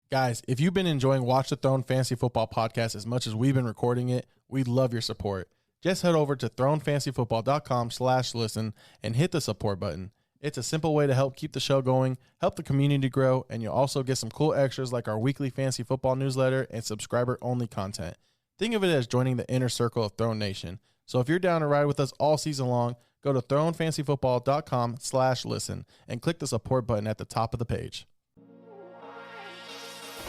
Guys, if you've been enjoying Watch the Throne Fantasy Football Podcast as much as we've been recording it, we'd love your support. Just head over to thronefantasyfootball.com/listen and hit the support button. It's a simple way to help keep the show going, help the community grow, and you'll also get some cool extras like our weekly fantasy football newsletter and subscriber-only content. Think of it as joining the inner circle of Throne Nation. So if you're down to ride with us all season long, go to thronefantasyfootball.com/listen and click the support button at the top of the page.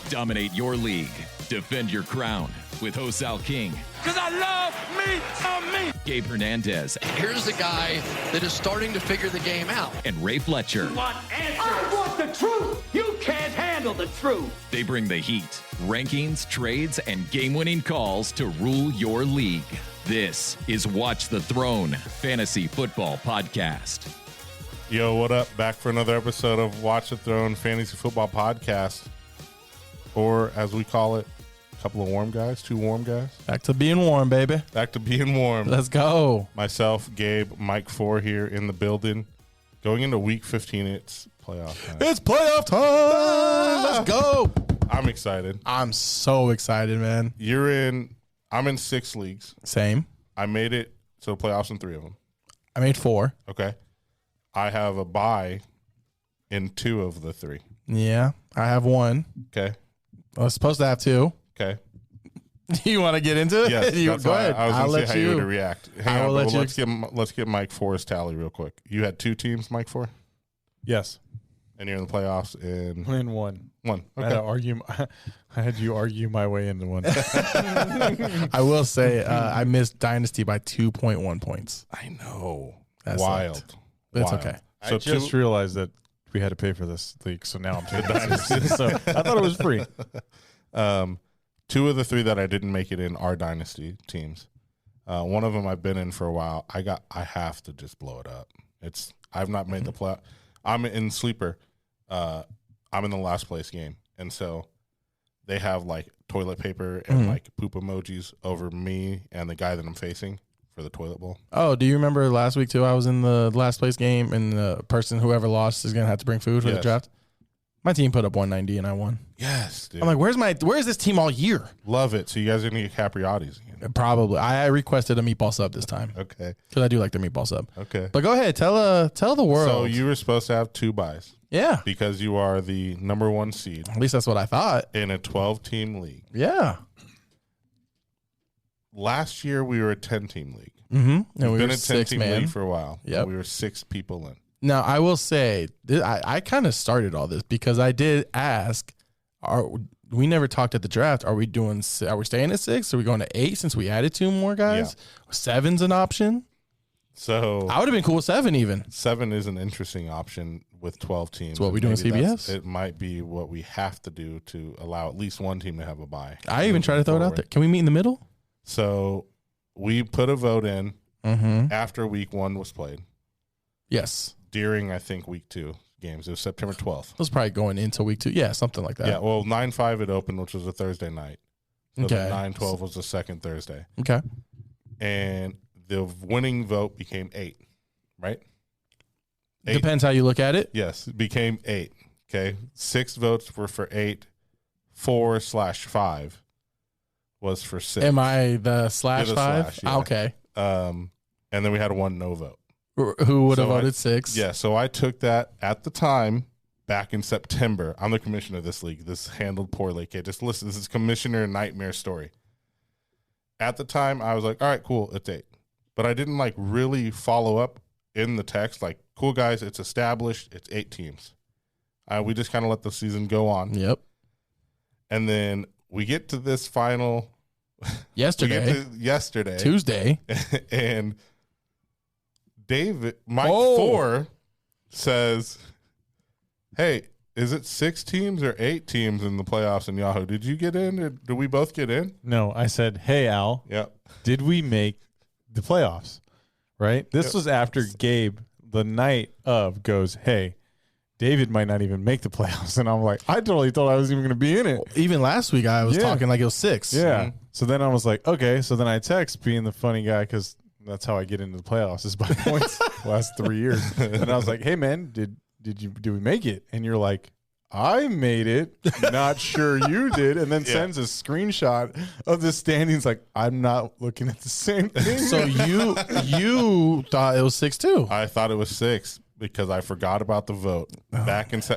Dominate your league. Defend your crown with Hosal King. Because I love me some me. Gabe Hernandez. Here's the guy that is starting to figure the game out. And Ray Fletcher. You want answers? I want the truth. You can't handle the truth. They bring the heat, rankings, trades, and game-winning calls to rule your league. This is Watch the Throne Fantasy Football Podcast. Yo, what up? Back for another episode of Watch the Throne Fantasy Football Podcast. Or, as we call it, a couple of warm guys, two warm guys. Back to being warm, baby. Back to being warm. Let's go. Myself, Gabe, Mike 4 here in the building. Going into week 15, it's playoff time. It's playoff time. Let's go. I'm excited. I'm so excited, man. I'm in 6 leagues. Same. I made it to the playoffs in 3 of them. I made 4. Okay. I have a bye in 2 of the 3. Yeah. I have 1. Okay. I was supposed to have 2. Okay. You want to get into it? Yes, Go ahead. I was going to see how you would react. Hang on, let's get Mike 4's tally real quick. You had 2 teams, Mike 4? Yes. And you're in the playoffs in 1. Okay. I had you argue my way into one. I will say I missed Dynasty by 2.1 points. I know. That Wild. sucked. But it's Wild. okay. So I just realized that we had to pay for this league, so now I'm taking Dynasty. So I thought it was free. 2 of the 3 that I didn't make it in are Dynasty teams. One of them I've been in for a while. I have to just blow it up. I've not made the play. I'm in sleeper. I'm in the last place game, and so they have like toilet paper and like poop emojis over me and the guy that I'm facing for the toilet bowl. Oh, do you remember last week too? I was in the last place game, and the person whoever lost is gonna have to bring food for the draft. My team put up 190, and I won. Yes, dude. I'm like, where's this team all year? Love it. So you guys are gonna get Capriotti's again? Probably. I requested a meatball sub this time. Okay. Because I do like the meatball sub. Okay. But go ahead, tell the world. So you were supposed to have 2 buys. Yeah. Because you are the number 1 seed. At least that's what I thought. In a 12-team league. Yeah. Last year we were a 10-team league. Mm-hmm. And We've been were a 10-team league for a while. Yep. We were 6 people in. Now, I will say, I kind of started all this because I did ask, we never talked at the draft. Are we staying at 6? Are we going to 8 since we added 2 more guys? Yeah. 7's an option. So I would have been cool with 7 even. 7 is an interesting option with 12 teams. That's what we do in CBS. It might be what we have to do to allow at least one team to have a bye. I even try to throw it out there. Can we meet in the middle? So we put a vote in after week 1 was played. Yes. During, I think, week 2 games. It was September 12th. It was probably going into week 2. Yeah, something like that. Yeah, well, 9-5 it opened, which was a Thursday night. So okay. 9-12 was the second Thursday. Okay. And the winning vote became 8, right? 8. Depends how you look at it. Yes, it became 8. Okay. 6 votes were for 8. 4/5 was for 6. Am I the /5? Yeah. Okay. And then we had 1 no vote. Who would have voted 6? Yeah, so I took that at the time back in September. I'm the commissioner of this league. This handled poorly. Okay, just listen. This is commissioner nightmare story. At the time, I was like, all right, cool, it's 8. But I didn't like really follow up in the text. Like, cool guys, it's established. It's 8 teams. We just kind of let the season go on. Yep. And then we get to this final. Yesterday. Tuesday. And Mike 4 says, hey, is it 6 teams or 8 teams in the playoffs in Yahoo? Did you get in or did we both get in? No, I said, hey, Al, did we make the playoffs? Right? This was after Gabe, the night of, goes, hey, David might not even make the playoffs. And I'm like, I totally thought I was even going to be in it. Even last week, I was talking like it was 6. Yeah. Mm-hmm. So then I was like, okay. So then I text being the funny guy because that's how I get into the playoffs is by points the last 3 years. And I was like, hey, man, did we make it? And you're like, I made it. Not sure you did. And then sends a screenshot of the standings like, I'm not looking at the same thing. So you thought it was 6-2. I thought it was 6 because I forgot about the vote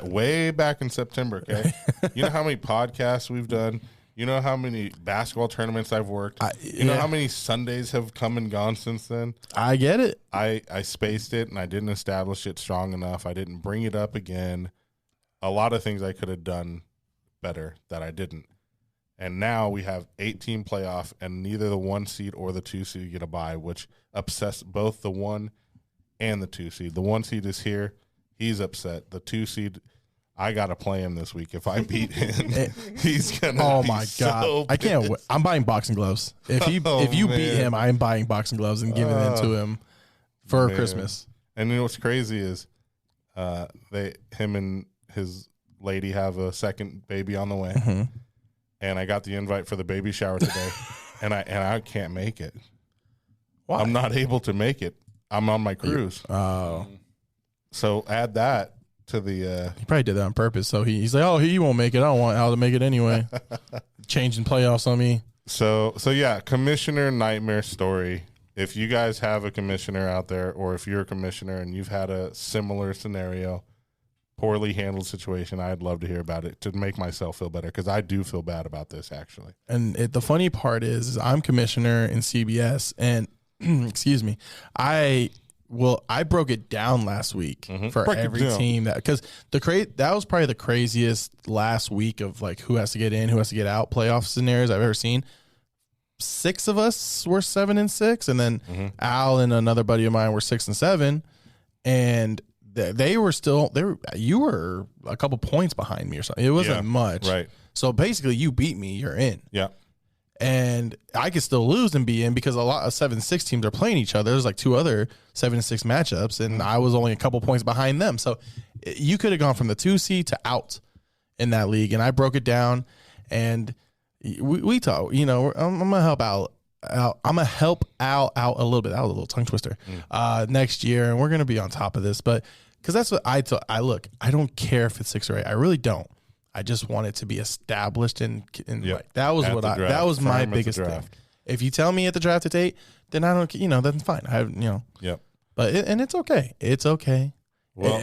way back in September. Okay. You know how many podcasts we've done? You know how many basketball tournaments I've worked? You know how many Sundays have come and gone since then? I get it. I spaced it and I didn't establish it strong enough. I didn't bring it up again. A lot of things I could have done better that I didn't. And now we have 8-team playoff, and neither the 1 seed or the 2 seed get a bye, which upsets both the 1 and the 2 seed. The 1 seed is here. He's upset. The 2 seed, I got to play him this week. If I beat him, he's going to Oh be my God. so I can't wait. I'm buying boxing gloves. If you beat him, I'm buying boxing gloves and giving them to him for Christmas. And you know what's crazy is him and his lady have a second baby on the way. Mm-hmm. And I got the invite for the baby shower today, and I can't make it. Why? I'm not able to make it. I'm on my cruise. Oh. So add that to the He probably did that on purpose. So he's like, oh, he won't make it. I don't want Al to make it anyway. Changing playoffs on me. So yeah, commissioner nightmare story. If you guys have a commissioner out there, or if you're a commissioner and you've had a similar scenario, poorly handled situation, I'd love to hear about it to make myself feel better, because I do feel bad about this actually. And the funny part is I'm commissioner in CBS, and excuse me, I broke it down last week for Break it every down. team because that was probably the craziest last week of like who has to get in, who has to get out playoff scenarios I've ever seen. 6 of us were 7-6, and then Al and another buddy of mine were 6-7, and you were a couple points behind me or something. It wasn't much. Right. So basically you beat me, you're in. Yeah. And I could still lose and be in because a lot of 7-6 teams are playing each other. There's like 2 other 7-6 matchups, and I was only a couple points behind them. So you could have gone from the 2 seed to out in that league. And I broke it down, and we talk, I'm going to help out. I'm gonna help Al out a little bit. That was a little tongue twister. Next year, and we're gonna be on top of this. But because that's what I look. I don't care if it's 6 or 8. I really don't. I just want it to be established and like that was that was my biggest thing. If you tell me at the draft it's 8, then I don't. That's fine. I have Yep. But it's okay. It's okay. Well,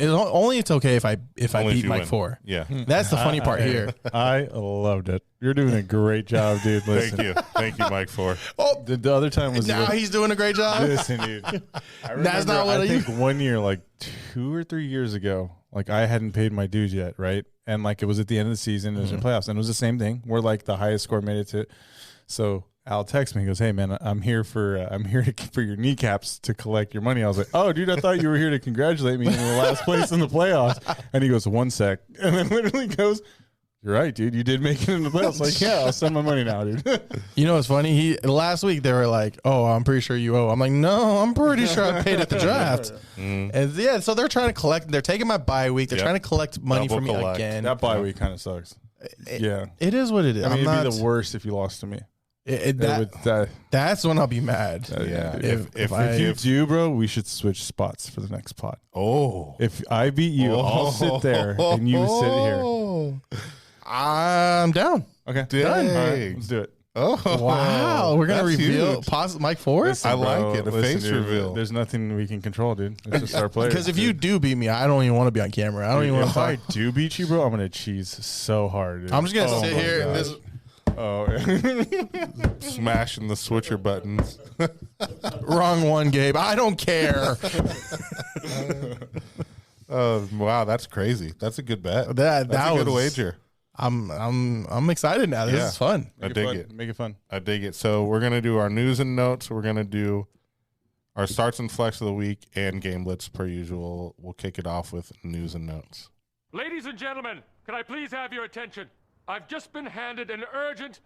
it's okay if I beat Mike win. 4. Yeah. That's the funny part here. I loved it. You're doing a great job, dude. Listen. Thank you, Mike 4. Oh, The other time was now he's doing a great job. Listen, dude. That's not what I think one year, like 2 or 3 years ago, like I hadn't paid my dues yet, right? And like it was at the end of the season, it was in playoffs, and it was the same thing. Where like the highest score made it to. So Al texts me, he goes, "Hey man, I'm here for your kneecaps to collect your money." I was like, "Oh, dude, I thought you were here to congratulate me in the last place in the playoffs." And he goes, "1 sec," and then literally goes, "You're right, dude. You did make it in the playoffs." Like, yeah, I'll send my money now, dude. You know what's funny? Last week they were like, "Oh, I'm pretty sure you owe." I'm like, "No, I'm pretty sure I paid at the draft." And yeah, so they're trying to collect. They're taking my bye week. They're trying to collect money Double from me collect. again. That bye week kind of sucks. Yeah, It is what it is. I mean, I'm it'd not, be the worst if you lost to me. That's when I'll be mad. Yeah. If you do, bro, we should switch spots for the next pod. Oh. If I beat you, I'll sit there and you sit here. I'm down. Okay, Dang. All right, let's do it. Oh. Wow, we're gonna That's reveal huge. Mike 4. I like it. A face dude, reveal. There's nothing we can control, dude. It's just our players. Because if you do beat me, I don't even want to be on camera. I don't even want if to I talk. do beat you, bro, I'm gonna cheese so hard. Dude. I'm just gonna sit my here. And gosh. Smashing the switcher buttons. wrong one, Gabe. I don't care. Wow, that's crazy. That's a good bet. That That's a good was- wager. I'm excited now. This is fun. I dig it. Make it fun. I dig it. So we're gonna do our news and notes. We're gonna do our starts and flex of the week and game blitz per usual. We'll kick it off with news and notes. Ladies and gentlemen, can I please have your attention? I've just been handed an urgent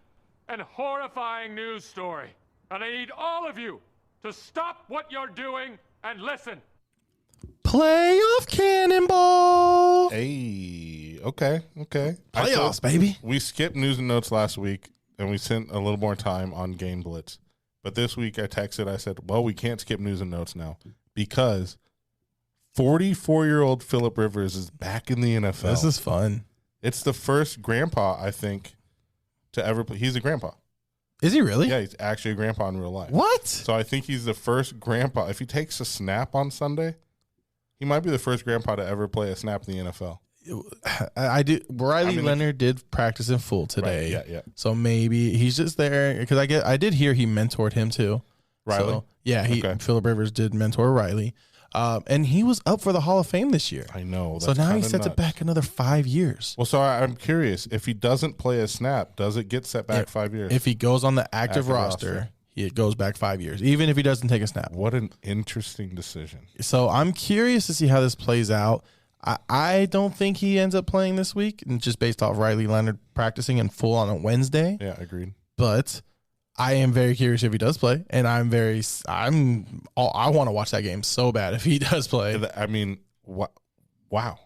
and horrifying news story, and I need all of you to stop what you're doing and listen. Playoff cannonball. Hey, okay. Playoffs, baby. We skipped news and notes last week, and we spent a little more time on game blitz. But this week I texted, I said, well, we can't skip news and notes now because 44-year-old Phillip Rivers is back in the NFL. This is fun. It's the first grandpa, I think, to ever play. He's a grandpa. Is he really? Yeah, he's actually a grandpa in real life. What? So I think he's the first grandpa. If he takes a snap on Sunday, he might be the first grandpa to ever play a snap in the NFL. I do. Riley Leonard did practice in full today. Right, yeah. So maybe he's just there because I did hear he mentored him too. Riley? So, yeah, Phillip Rivers did mentor Riley. And he was up for the Hall of Fame this year. I know. So now he sets it back another 5 years. Well, so I'm curious. If he doesn't play a snap, does it get set back 5 years? If he goes on the active roster, it goes back 5 years, even if he doesn't take a snap. What an interesting decision. So I'm curious to see how this plays out. I don't think he ends up playing this week, and just based off Riley Leonard practicing in full on a Wednesday. Yeah, agreed. But I am very curious if he does play, and I want to watch that game so bad if he does play. I mean, wow,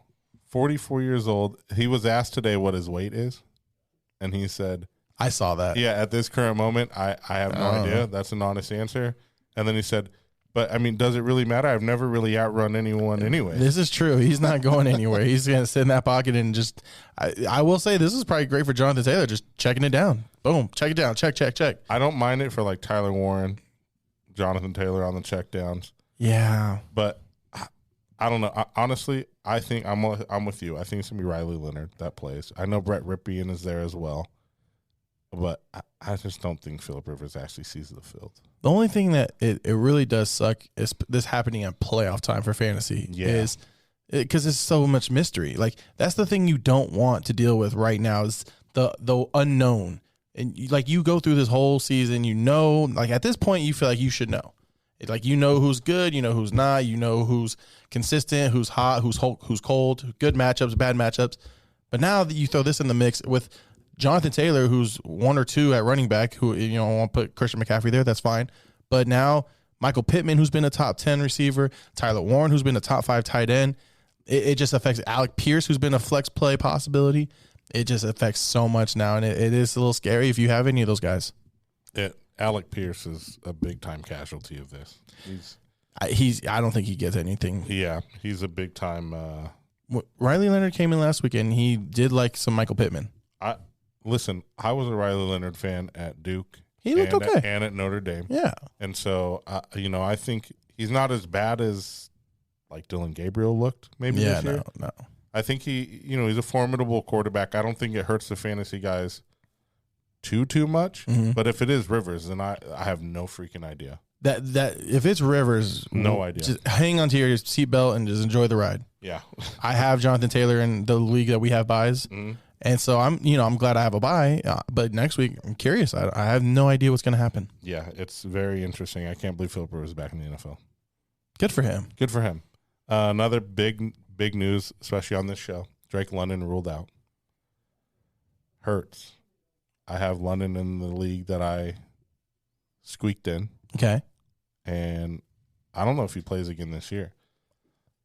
44 years old. He was asked today what his weight is, and he said, "I saw that." Yeah, at this current moment, I have no idea. That's an honest answer. And then he said, "But I mean, does it really matter? I've never really outrun anyone anyway." This is true. He's not going anywhere. He's going to sit in that pocket and just. I will say this is probably great for Jonathan Taylor, just checking it down. Boom, check it down. Check. I don't mind it for like Tyler Warren, Jonathan Taylor on the check downs. Yeah, but I don't know. Honestly, I think I'm with you. I think it's gonna be Riley Leonard that plays. I know Brett Rypien is there as well, but I just don't think Phillip Rivers actually sees the field. The only thing that it really does suck is this happening in playoff time for fantasy. Is because it's so much mystery. Like that's the thing you don't want to deal with right now is the unknown. And you go through this whole season, like at this point you feel like you should know. Like who's good, who's not, who's consistent, who's hot, who's cold, good matchups, bad matchups. But now that you throw this in the mix with Jonathan Taylor, who's 1 or 2 at running back, who I want to put Christian McCaffrey there, that's fine. But now Michael Pittman, who's been a top 10 receiver, Tyler Warren, who's been a top 5 tight end, it just affects Alec Pierce, who's been a flex play possibility. It just affects so much now, and it is a little scary if you have any of those guys. Alec Pierce is a big time casualty of this. I don't think he gets anything. Yeah, he's a big time. Riley Leonard came in last week, and he did like some Michael Pittman. I was a Riley Leonard fan at Duke. He looked okay, and at Notre Dame. Yeah, and so I think he's not as bad as like Dylan Gabriel looked. Maybe this year. No. I think he's a formidable quarterback. I don't think it hurts the fantasy guys too much. Mm-hmm. But if it is Rivers, then I have no freaking idea. That if it's Rivers, no idea. Just hang on to your seatbelt and just enjoy the ride. Yeah. I have Jonathan Taylor in the league that we have buys. Mm-hmm. And so I'm glad I have a buy, but next week I'm curious. I have no idea what's going to happen. Yeah, it's very interesting. I can't believe Phillip Rivers is back in the NFL. Good for him. Good for him. Another big news, especially on this show. Drake London ruled out. Hurts. I have London in the league that I squeaked in. Okay. And I don't know if he plays again this year.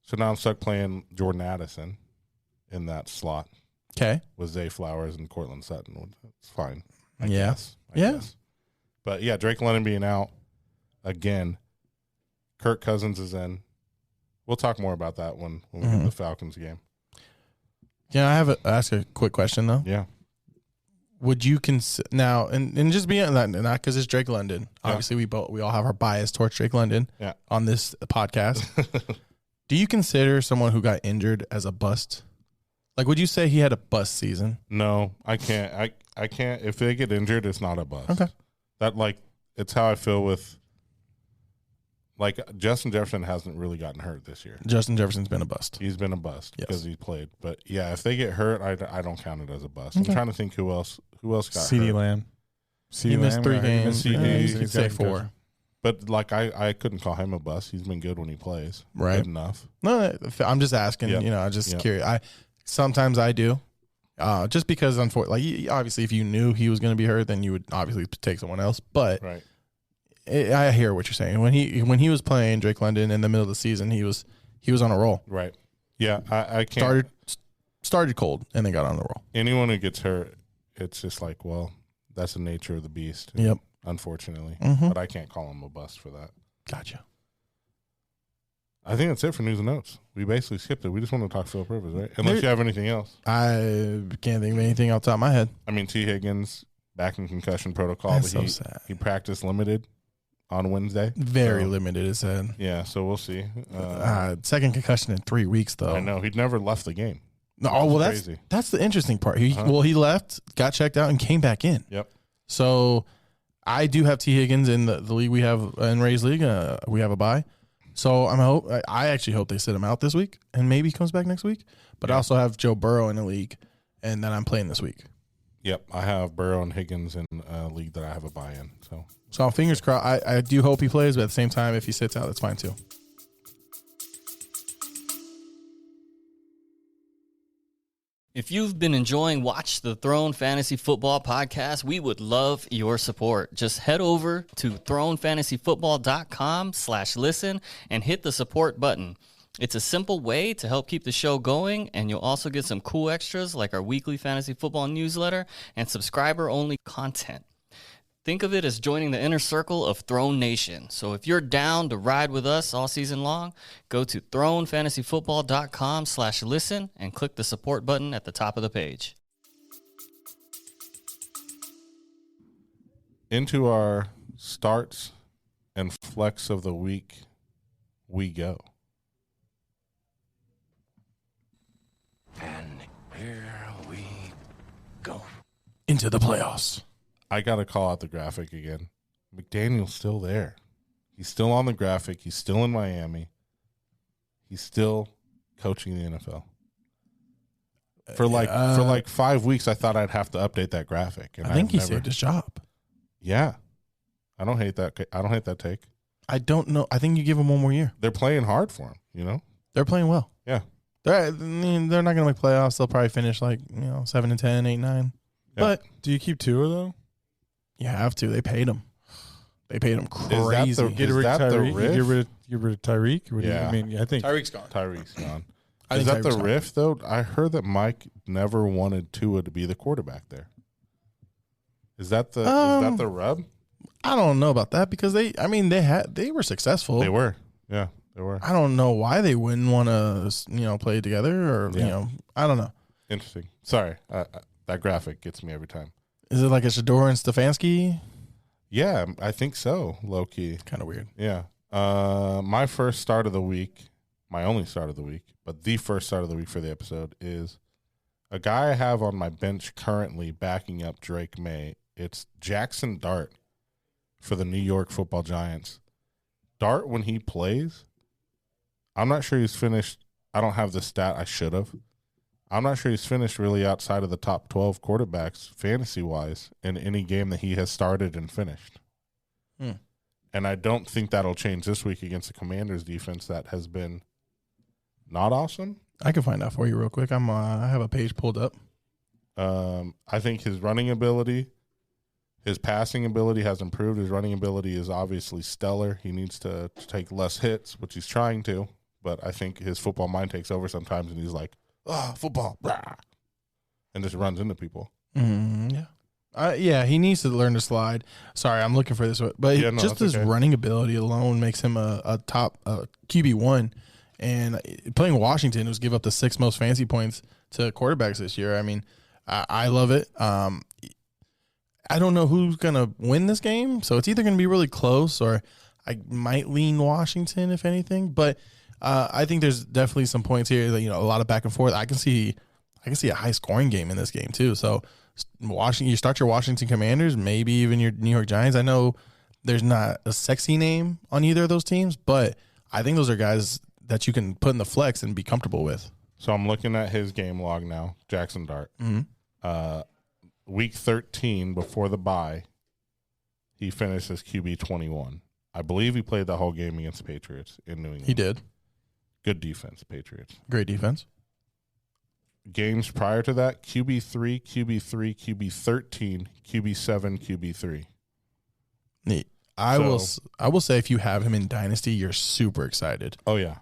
So now I'm stuck playing Jordan Addison in that slot. Okay. With Zay Flowers and Cortland Sutton. It's fine. I yeah. guess. I guess. But yeah, Drake London being out again. Kirk Cousins is in. We'll talk more about that when we get the Falcons game. Yeah, ask a quick question though. Yeah. Would you consider now and just be not because it's Drake London. Obviously, we all have our bias towards Drake London. Yeah. On this podcast. Do you consider someone who got injured as a bust? Like, would you say he had a bust season? No, I can't. I can't. If they get injured, it's not a bust. Okay. It's how I feel with. Like, Justin Jefferson hasn't really gotten hurt this year. Justin Jefferson's been a bust. He's been a bust because he played. But, yeah, if they get hurt, I don't count it as a bust. Okay. I'm trying to think who else got CD hurt. Lamb. He missed 3 games. CD. You could say 4. But, I couldn't call him a bust. He's been good when he plays. Right. Good enough. No, I'm just asking. Yep. I'm just curious. Sometimes I do. Just because, unfortunately, obviously, if you knew he was going to be hurt, then you would obviously take someone else. But right. I hear what you're saying. When he was playing Drake London in the middle of the season, he was on a roll. Right. Yeah, I can't. Started cold and then got on the roll. Anyone who gets hurt, it's just like, well, that's the nature of the beast. Yep. Unfortunately. Mm-hmm. But I can't call him a bust for that. Gotcha. I think that's it for news and notes. We basically skipped it. We just want to talk Philip Rivers, right? Unless you have anything else. I can't think of anything off the top of my head. I mean, T. Higgins back in concussion protocol, That's but so sad. he practiced limited on Wednesday. Very limited, it said. Yeah, so we'll see. Second concussion in 3 weeks, though. I know. He'd never left the game. No, that's the interesting part. He left, got checked out, and came back in. Yep. So I do have T. Higgins in the league we have in Ray's league. We have a bye. So I actually hope they sit him out this week, and maybe he comes back next week. But I also have Joe Burrow in the league, and then I'm playing this week. Yep, I have Burrow and Higgins in a league that I have a buy in. So fingers crossed. I do hope he plays, but at the same time, if he sits out, that's fine too. If you've been enjoying Watch the Throne Fantasy Football Podcast, we would love your support. Just head over to thronefantasyfootball.com/listen and hit the support button. It's a simple way to help keep the show going, and you'll also get some cool extras like our weekly fantasy football newsletter and subscriber-only content. Think of it as joining the inner circle of Throne Nation. So if you're down to ride with us all season long, go to thronefantasyfootball.com/listen and click the support button at the top of the page. into our starts and flex of the week we go. And here we go. Into the playoffs. I got to call out the graphic again. McDaniel's still there. He's still on the graphic. He's still in Miami. He's still coaching the NFL. For like 5 weeks, I thought I'd have to update that graphic. And I think he saved his job. Yeah. I don't hate that. I don't hate that take. I don't know. I think you give him one more year. They're playing hard for him, you know? They're playing well. Yeah. They're not going to make playoffs. They'll probably finish 7-10, 8-9. Yeah. But do you keep Tua, though? You have to. They paid him. They paid him crazy. Is that the riff? Get rid of Tyreek? Yeah. I think Tyreek's gone. Tyreek's gone. I Is think that Tyreek's the gone. riff, though? I heard that Mike never wanted Tua to be the quarterback there. Is that the rub? I don't know about that because they were successful. They were. Yeah, they were. I don't know why they wouldn't want to, play together or, I don't know. Interesting. Sorry. That graphic gets me every time. Is it like a Shador and Stefanski? Yeah, I think so, low key. Kind of weird. Yeah. My first start of the week, my only start of the week, but the first start of the week for the episode is a guy I have on my bench currently backing up Drake May. It's Jackson Dart for the New York Football Giants. Dart, when he plays, I'm not sure he's finished. I don't have the stat. I should have. I'm not sure he's finished really outside of the top 12 quarterbacks fantasy-wise in any game that he has started and finished. And I don't think that'll change this week against the Commanders defense that has been not awesome. I can find out for you real quick. I have a page pulled up. I think his running ability, his passing ability has improved. His running ability is obviously stellar. He needs to take less hits, which he's trying to. But I think his football mind takes over sometimes, and he's like, football, blah, and just runs into people. Yeah, he needs to learn to slide. Sorry, I'm looking for this one. But his running ability alone makes him a top QB1. And playing Washington, who's give up the 6th most fantasy points to quarterbacks this year. I mean, I love it. I don't know who's going to win this game, so it's either going to be really close or I might lean Washington, if anything. But I think there's definitely some points here that, a lot of back and forth. I can see a high-scoring game in this game, too. So you start your Washington Commanders, maybe even your New York Giants. I know there's not a sexy name on either of those teams, but I think those are guys that you can put in the flex and be comfortable with. So I'm looking at his game log now, Jackson Dart. Week 13, before the bye, he finished as QB 21. I believe he played the whole game against the Patriots in New England. He did. Good defense, Patriots. Great defense. Games prior to that, QB3, QB3, QB13, QB7, QB3. Neat. I will say if you have him in Dynasty, you're super excited. Oh, yeah.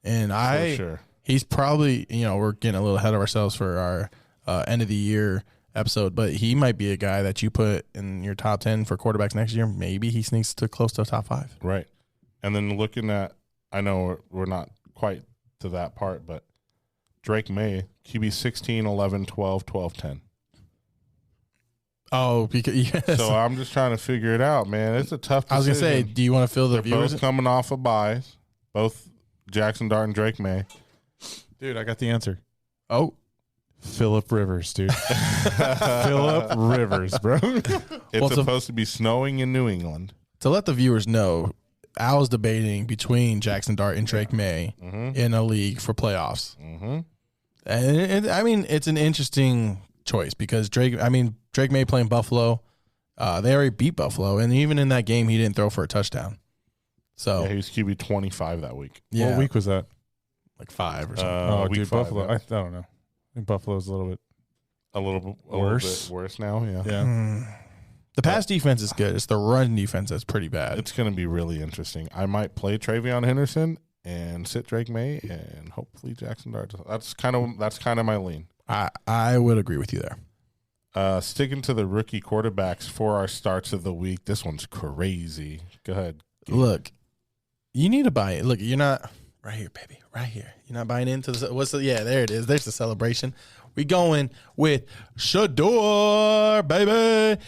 And for sure. He's probably, we're getting a little ahead of ourselves for our end of the year episode, but he might be a guy that you put in your top 10 for quarterbacks next year. Maybe he sneaks to close to top 5. Right. And then looking at, I know we're not quite to that part, but Drake May, QB 16, 11, 12, 12, 10. Oh, because yes. So I'm just trying to figure it out, man. It's a tough decision. I was going to say, do you want to fill the They're viewers? both coming off of buys. Both Jackson Dart and Drake May. Dude, I got the answer. Oh. Phillip Rivers, dude. Phillip Rivers, bro. It's supposed to be snowing in New England. To let the viewers know, Al's debating between Jackson Dart and Drake May in a league for playoffs. Mm-hmm. And I mean, it's an interesting choice because Drake May playing Buffalo. They already beat Buffalo, and even in that game, he didn't throw for a touchdown. So yeah, he was QB 25 that week. Yeah. What week was that? Like 5 or something. Dude, 5, Buffalo. yeah. I don't know. I think Buffalo's a little bit worse. Worse now. Yeah. Yeah. The pass defense is good. It's the run defense that's pretty bad. It's going to be really interesting. I might play Travion Henderson and sit Drake May and hopefully Jackson Dart. That's kind of my lean. I would agree with you there. Sticking to the rookie quarterbacks for our starts of the week. This one's crazy. Go ahead. Look, you need to buy it. Look, you're not right here, baby. Right here. You're not buying into the there it is. There's the celebration. We going with Shador, baby.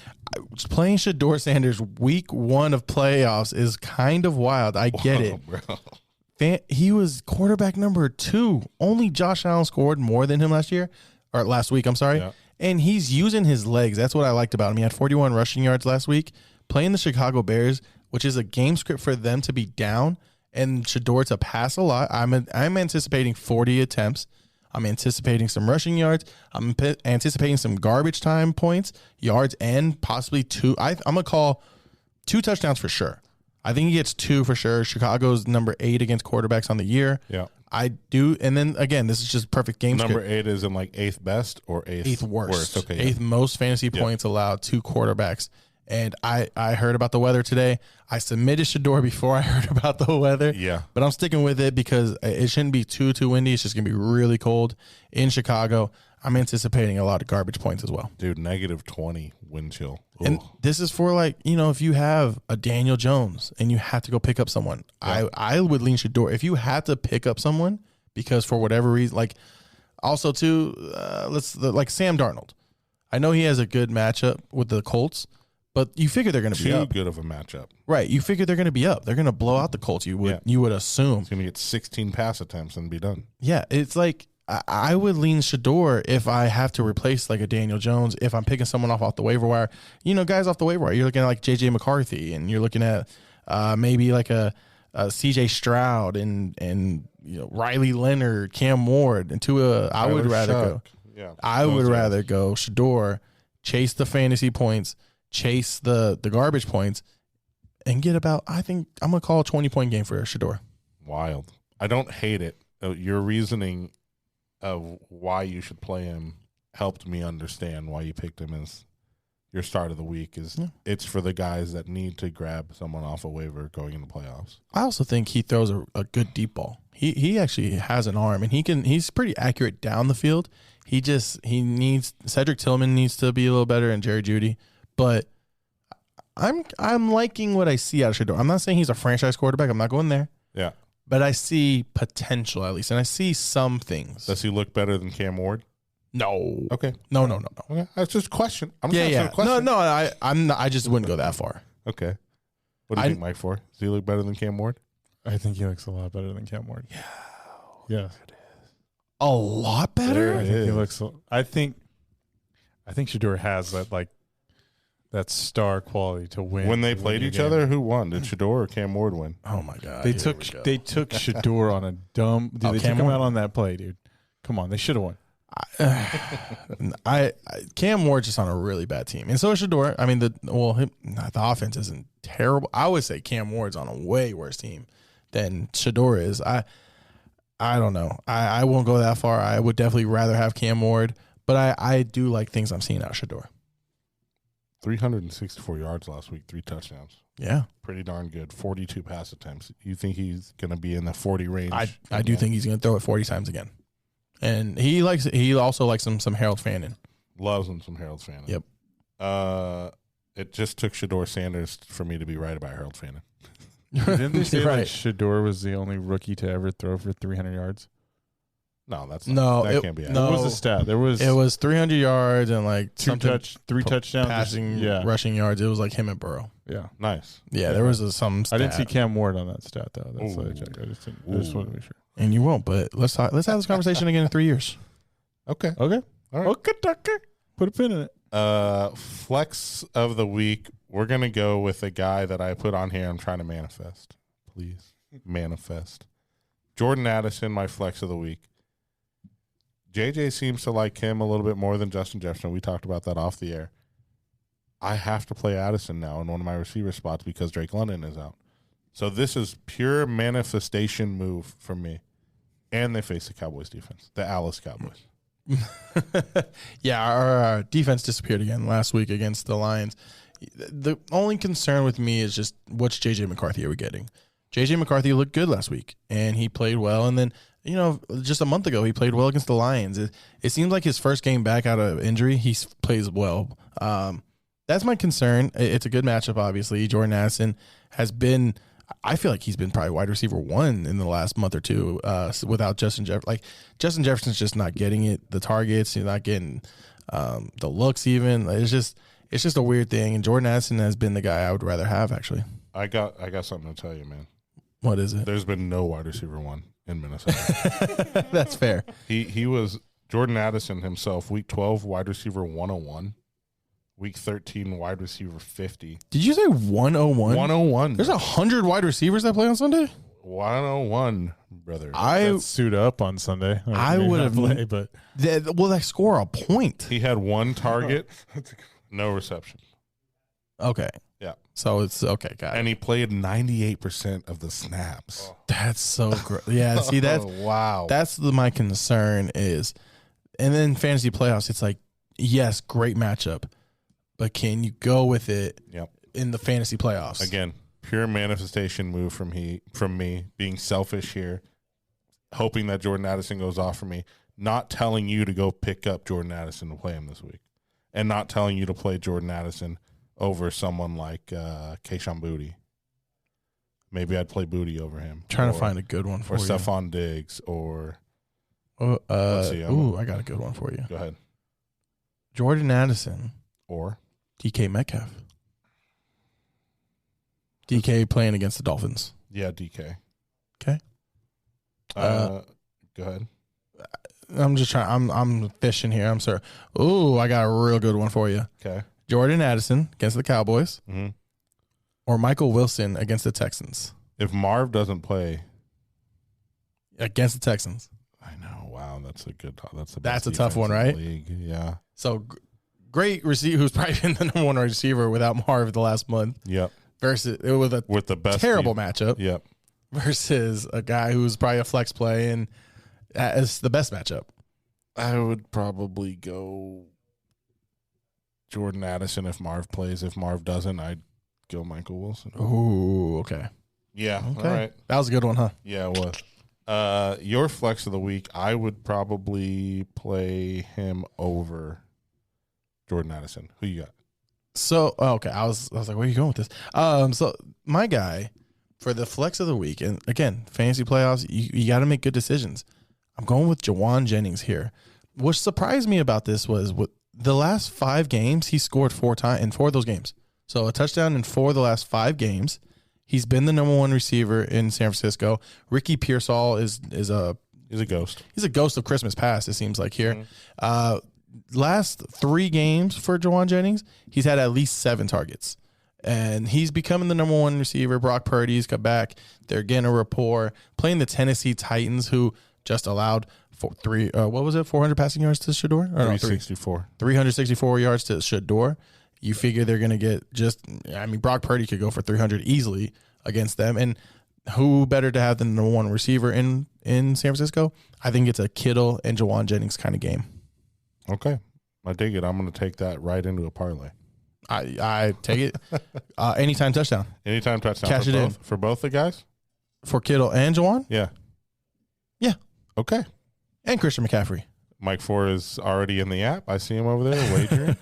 Playing Shador Sanders week 1 of playoffs is kind of wild. I get it. Bro. He was quarterback number 2. Only Josh Allen scored more than him last week. I'm sorry. Yeah. And he's using his legs. That's what I liked about him. He had 41 rushing yards last week. Playing the Chicago Bears, which is a game script for them to be down, and Shador to pass a lot. I'm anticipating 40 attempts. I'm anticipating some rushing yards. I'm anticipating some garbage time points, yards, and possibly 2. I'm going to call 2 touchdowns for sure. I think he gets 2 for sure. Chicago's number 8 against quarterbacks on the year. Yeah. I do. And then, again, this is just perfect game Number script. 8 is in like 8th best or 8th worst. Okay. Yeah. 8th most fantasy points allowed to quarterbacks. And I heard about the weather today. I submitted Shador before I heard about the weather. Yeah. But I'm sticking with it because it shouldn't be too windy. It's just going to be really cold in Chicago. I'm anticipating a lot of garbage points as well. Dude, -20 wind chill. Ooh. And this is for if you have a Daniel Jones and you have to go pick up someone, I would lean Shador. If you have to pick up someone because for whatever reason, also too, like Sam Darnold. I know he has a good matchup with the Colts, but you figure they're going to be up. Too good of a matchup. Right. You figure they're going to be up. They're going to blow out the Colts. You would assume. He's going to get 16 pass attempts and be done. Yeah. It's like I would lean Shador if I have to replace like a Daniel Jones, if I'm picking someone off the waiver wire. Guys off the waiver wire. You're looking at like J.J. McCarthy, and you're looking at maybe like a C.J. Stroud and Riley Leonard, Cam Ward, and Tua. I would rather go. Yeah, I would rather go Shador, chase the fantasy points, chase the garbage points, and get about, I think I'm going to call a 20-point game for Shador. Wild. I don't hate it. Your reasoning of why you should play him helped me understand why you picked him as your start of the week. It's for the guys that need to grab someone off a waiver going into playoffs. I also think he throws a good deep ball. He actually has an arm, and he's pretty accurate down the field. Cedric Tillman needs to be a little better, and Jerry Jeudy. But I'm liking what I see out of Shador. I'm not saying he's a franchise quarterback. I'm not going there. Yeah. But I see potential at least, and I see some things. Does he look better than Cam Ward? No. Okay. No. Okay. That's just a question. I'm just asking a question. No. I just wouldn't go that far. Okay. What do you think, Mike? Does he look better than Cam Ward? I think he looks a lot better than Cam Ward. Yeah. Yeah. A lot better? I think he looks. I think Shador has that star quality to win. When they played each other, who won? Did Shador or Cam Ward win? Oh my God! They took Shador on a dumb. Dude, they took him out on that play, dude. Come on, they should have won. Cam Ward's just on a really bad team, and so is Shador. I mean, the offense isn't terrible. I would say Cam Ward's on a way worse team than Shador is. I don't know. I won't go that far. I would definitely rather have Cam Ward, but I do like things I'm seeing out of Shador. 364 yards last week, 3 touchdowns. Yeah. Pretty darn good. 42 pass attempts. You think he's going to be in the 40 range? I do think he's going to throw it 40 times again. And he also likes some Harold Fannin. Loves him some Harold Fannin. Yep. It just took Shador Sanders for me to be right about Harold Fannin. Didn't they say Right. like Shador was the only rookie to ever throw for 300 yards? No, that's No, that it- can't be accurate. no. What was the stat? There was It was 300 yards and like three touchdowns, passing, Yeah, rushing yards. It was like him and Burrow. yeah. Nice. Yeah, there was some. I didn't see stat. Cam Ward on that stat though. That's why I Ooh. checked. I just wanted to make sure. And you won't, but let's have this conversation again in 3 years. Okay. Okay, All right. okay, Tucker. Put a pin in it. Flex of the week. We're gonna go with a guy that I put on here. I'm trying to manifest. Please manifest. Jordan Addison, my flex of the week. JJ seems to like him a little bit more than Justin Jefferson. We talked about that off the air. I have to play Addison now in one of my receiver spots because Drake London is out. So this is pure manifestation move for me. And they face the Cowboys defense, the Alice Cowboys. Yeah, our defense disappeared again last week against the Lions. The only concern with me is just which J.J. McCarthy are we getting? J.J. McCarthy looked good last week, and he played well. And then, just a month ago, he played well against the Lions. It seems like his first game back out of injury, he plays well. That's my concern. It's a good matchup, obviously. Jordan Addison has been – I feel like he's been probably wide receiver 1 in the last month or two without Justin Jefferson. Like, Justin Jefferson's just not getting it, the targets. He's not getting the looks even. Like, it's just a weird thing. And Jordan Addison has been the guy I would rather have, actually. I got something to tell you, man. What is it? There's been no wide receiver 1 in Minnesota. That's fair. He was Jordan Addison himself, week 12, wide receiver 101. Week 13, wide receiver 50. Did you say 101? 101. There's 100 wide receivers that play on Sunday? 101, brother. Let's suit up on Sunday. I Maybe would not have play, but Will they score a point? He had 1 target, no reception. Okay. Yeah. So it's okay, got it. And he played 98% of the snaps. That's so great. Yeah, see, wow. that's my concern is, and then fantasy playoffs, it's like, yes, great matchup, but can you go with it in the fantasy playoffs? Again, pure manifestation move from me, being selfish here, hoping that Jordan Addison goes off for me, not telling you to go pick up Jordan Addison to play him this week, and not telling you to play Jordan Addison over someone like Keyshawn Boutte. Maybe I'd play Boutte over him. Trying to find a good one for or you. Or Stephon Diggs or let's see. I got a good one for you. Go ahead. Jordan Addison or DK Metcalf. DK playing against the Dolphins. Yeah, DK. Okay. Go ahead. I'm just trying. I'm fishing here. I'm sorry. Ooh, I got a real good one for you. Okay. Jordan Addison against the Cowboys, or Michael Wilson against the Texans. If Marv doesn't play against the Texans, I know. Wow, that's a good. That's a tough one, right? League. Yeah. So great receiver, who's probably been the number 1 receiver without Marv the last month. Yep. Versus with the best terrible team. matchup. Yep. Versus a guy who's probably a flex play and is the best matchup. I would probably go Jordan Addison if Marv plays. If Marv doesn't, I'd go Michael Wilson. Ooh, okay. Yeah. Okay. All right. That was a good one, huh? Yeah, it was. Your flex of the week, I would probably play him over Jordan Addison. Who you got? So okay, I was like, where are you going with this? So my guy for the flex of the week, and again, fantasy playoffs, you got to make good decisions. I'm going with Jawan Jennings here. What surprised me about this was with the last 5 games, he scored 4 times in 4 of those games. So a touchdown in 4 of the last 5 games. He's been the number 1 receiver in San Francisco. Ricky Pearsall is he's a ghost. He's a ghost of Christmas past, it seems like here. Last 3 games for Jawan Jennings, he's had at least 7 targets. And he's becoming the number 1 receiver. Brock Purdy's got back. They're getting a rapport. Playing the Tennessee Titans, who just allowed 400 passing yards to Shador? 364. 364 yards to Shador. You figure they're going to get Brock Purdy could go for 300 easily against them. And who better to have than the number 1 receiver in San Francisco? I think it's a Kittle and Jawan Jennings kind of game. Okay. I dig it. I'm going to take that right into a parlay. I take it. Anytime touchdown. Anytime touchdown. Cash it in. For both the guys? For Kittle and Jawan? Yeah. Yeah. Okay. And Christian McCaffrey. Mike Ford is already in the app. I see him over there wagering.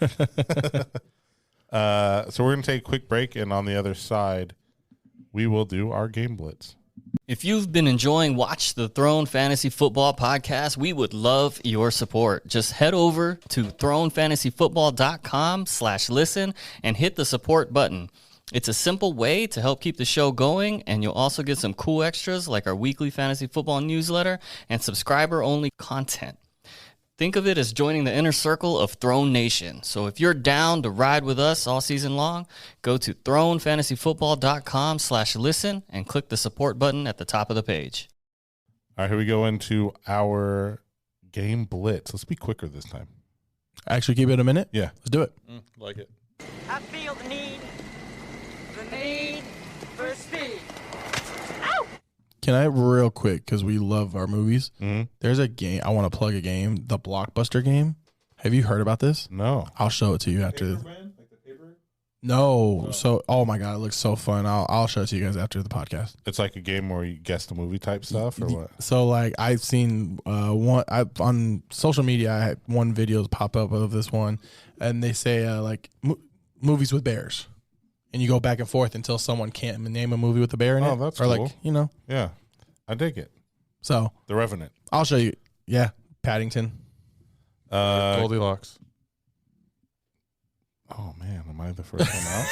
So we're going to take a quick break, and on the other side, we will do our game blitz. If you've been enjoying Watch the Throne Fantasy Football podcast, we would love your support. Just head over to thronefantasyfootball.com/listen and hit the support button. It's a simple way to help keep the show going, and you'll also get some cool extras like our weekly fantasy football newsletter and subscriber-only content. Think of it as joining the inner circle of Throne Nation. So if you're down to ride with us all season long, go to thronefantasyfootball.com/listen and click the support button at the top of the page. All right, here we go into our game blitz. Let's be quicker this time. Actually, keep it a minute. Yeah. Let's do it. Like it. I feel the need for speed. Can I real quick, because we love our movies, Mm-hmm. there's a game. I want to plug a game, the Blockbuster game. Have you heard about this? No. I'll show it to you after. No. So, oh my God, it looks so fun. I'll show it to you guys after the podcast. It's like a game where you guess the movie type stuff or what? So, like, I've seen on social media, I had one videos pop up of this one, and they say, movies with bears. And you go back and forth until someone can't name a movie with a bear in it. Oh, that's or cool. Yeah, I dig it. So The Revenant. I'll show you. Yeah, Paddington. Goldilocks. Oh man, am I the first one out?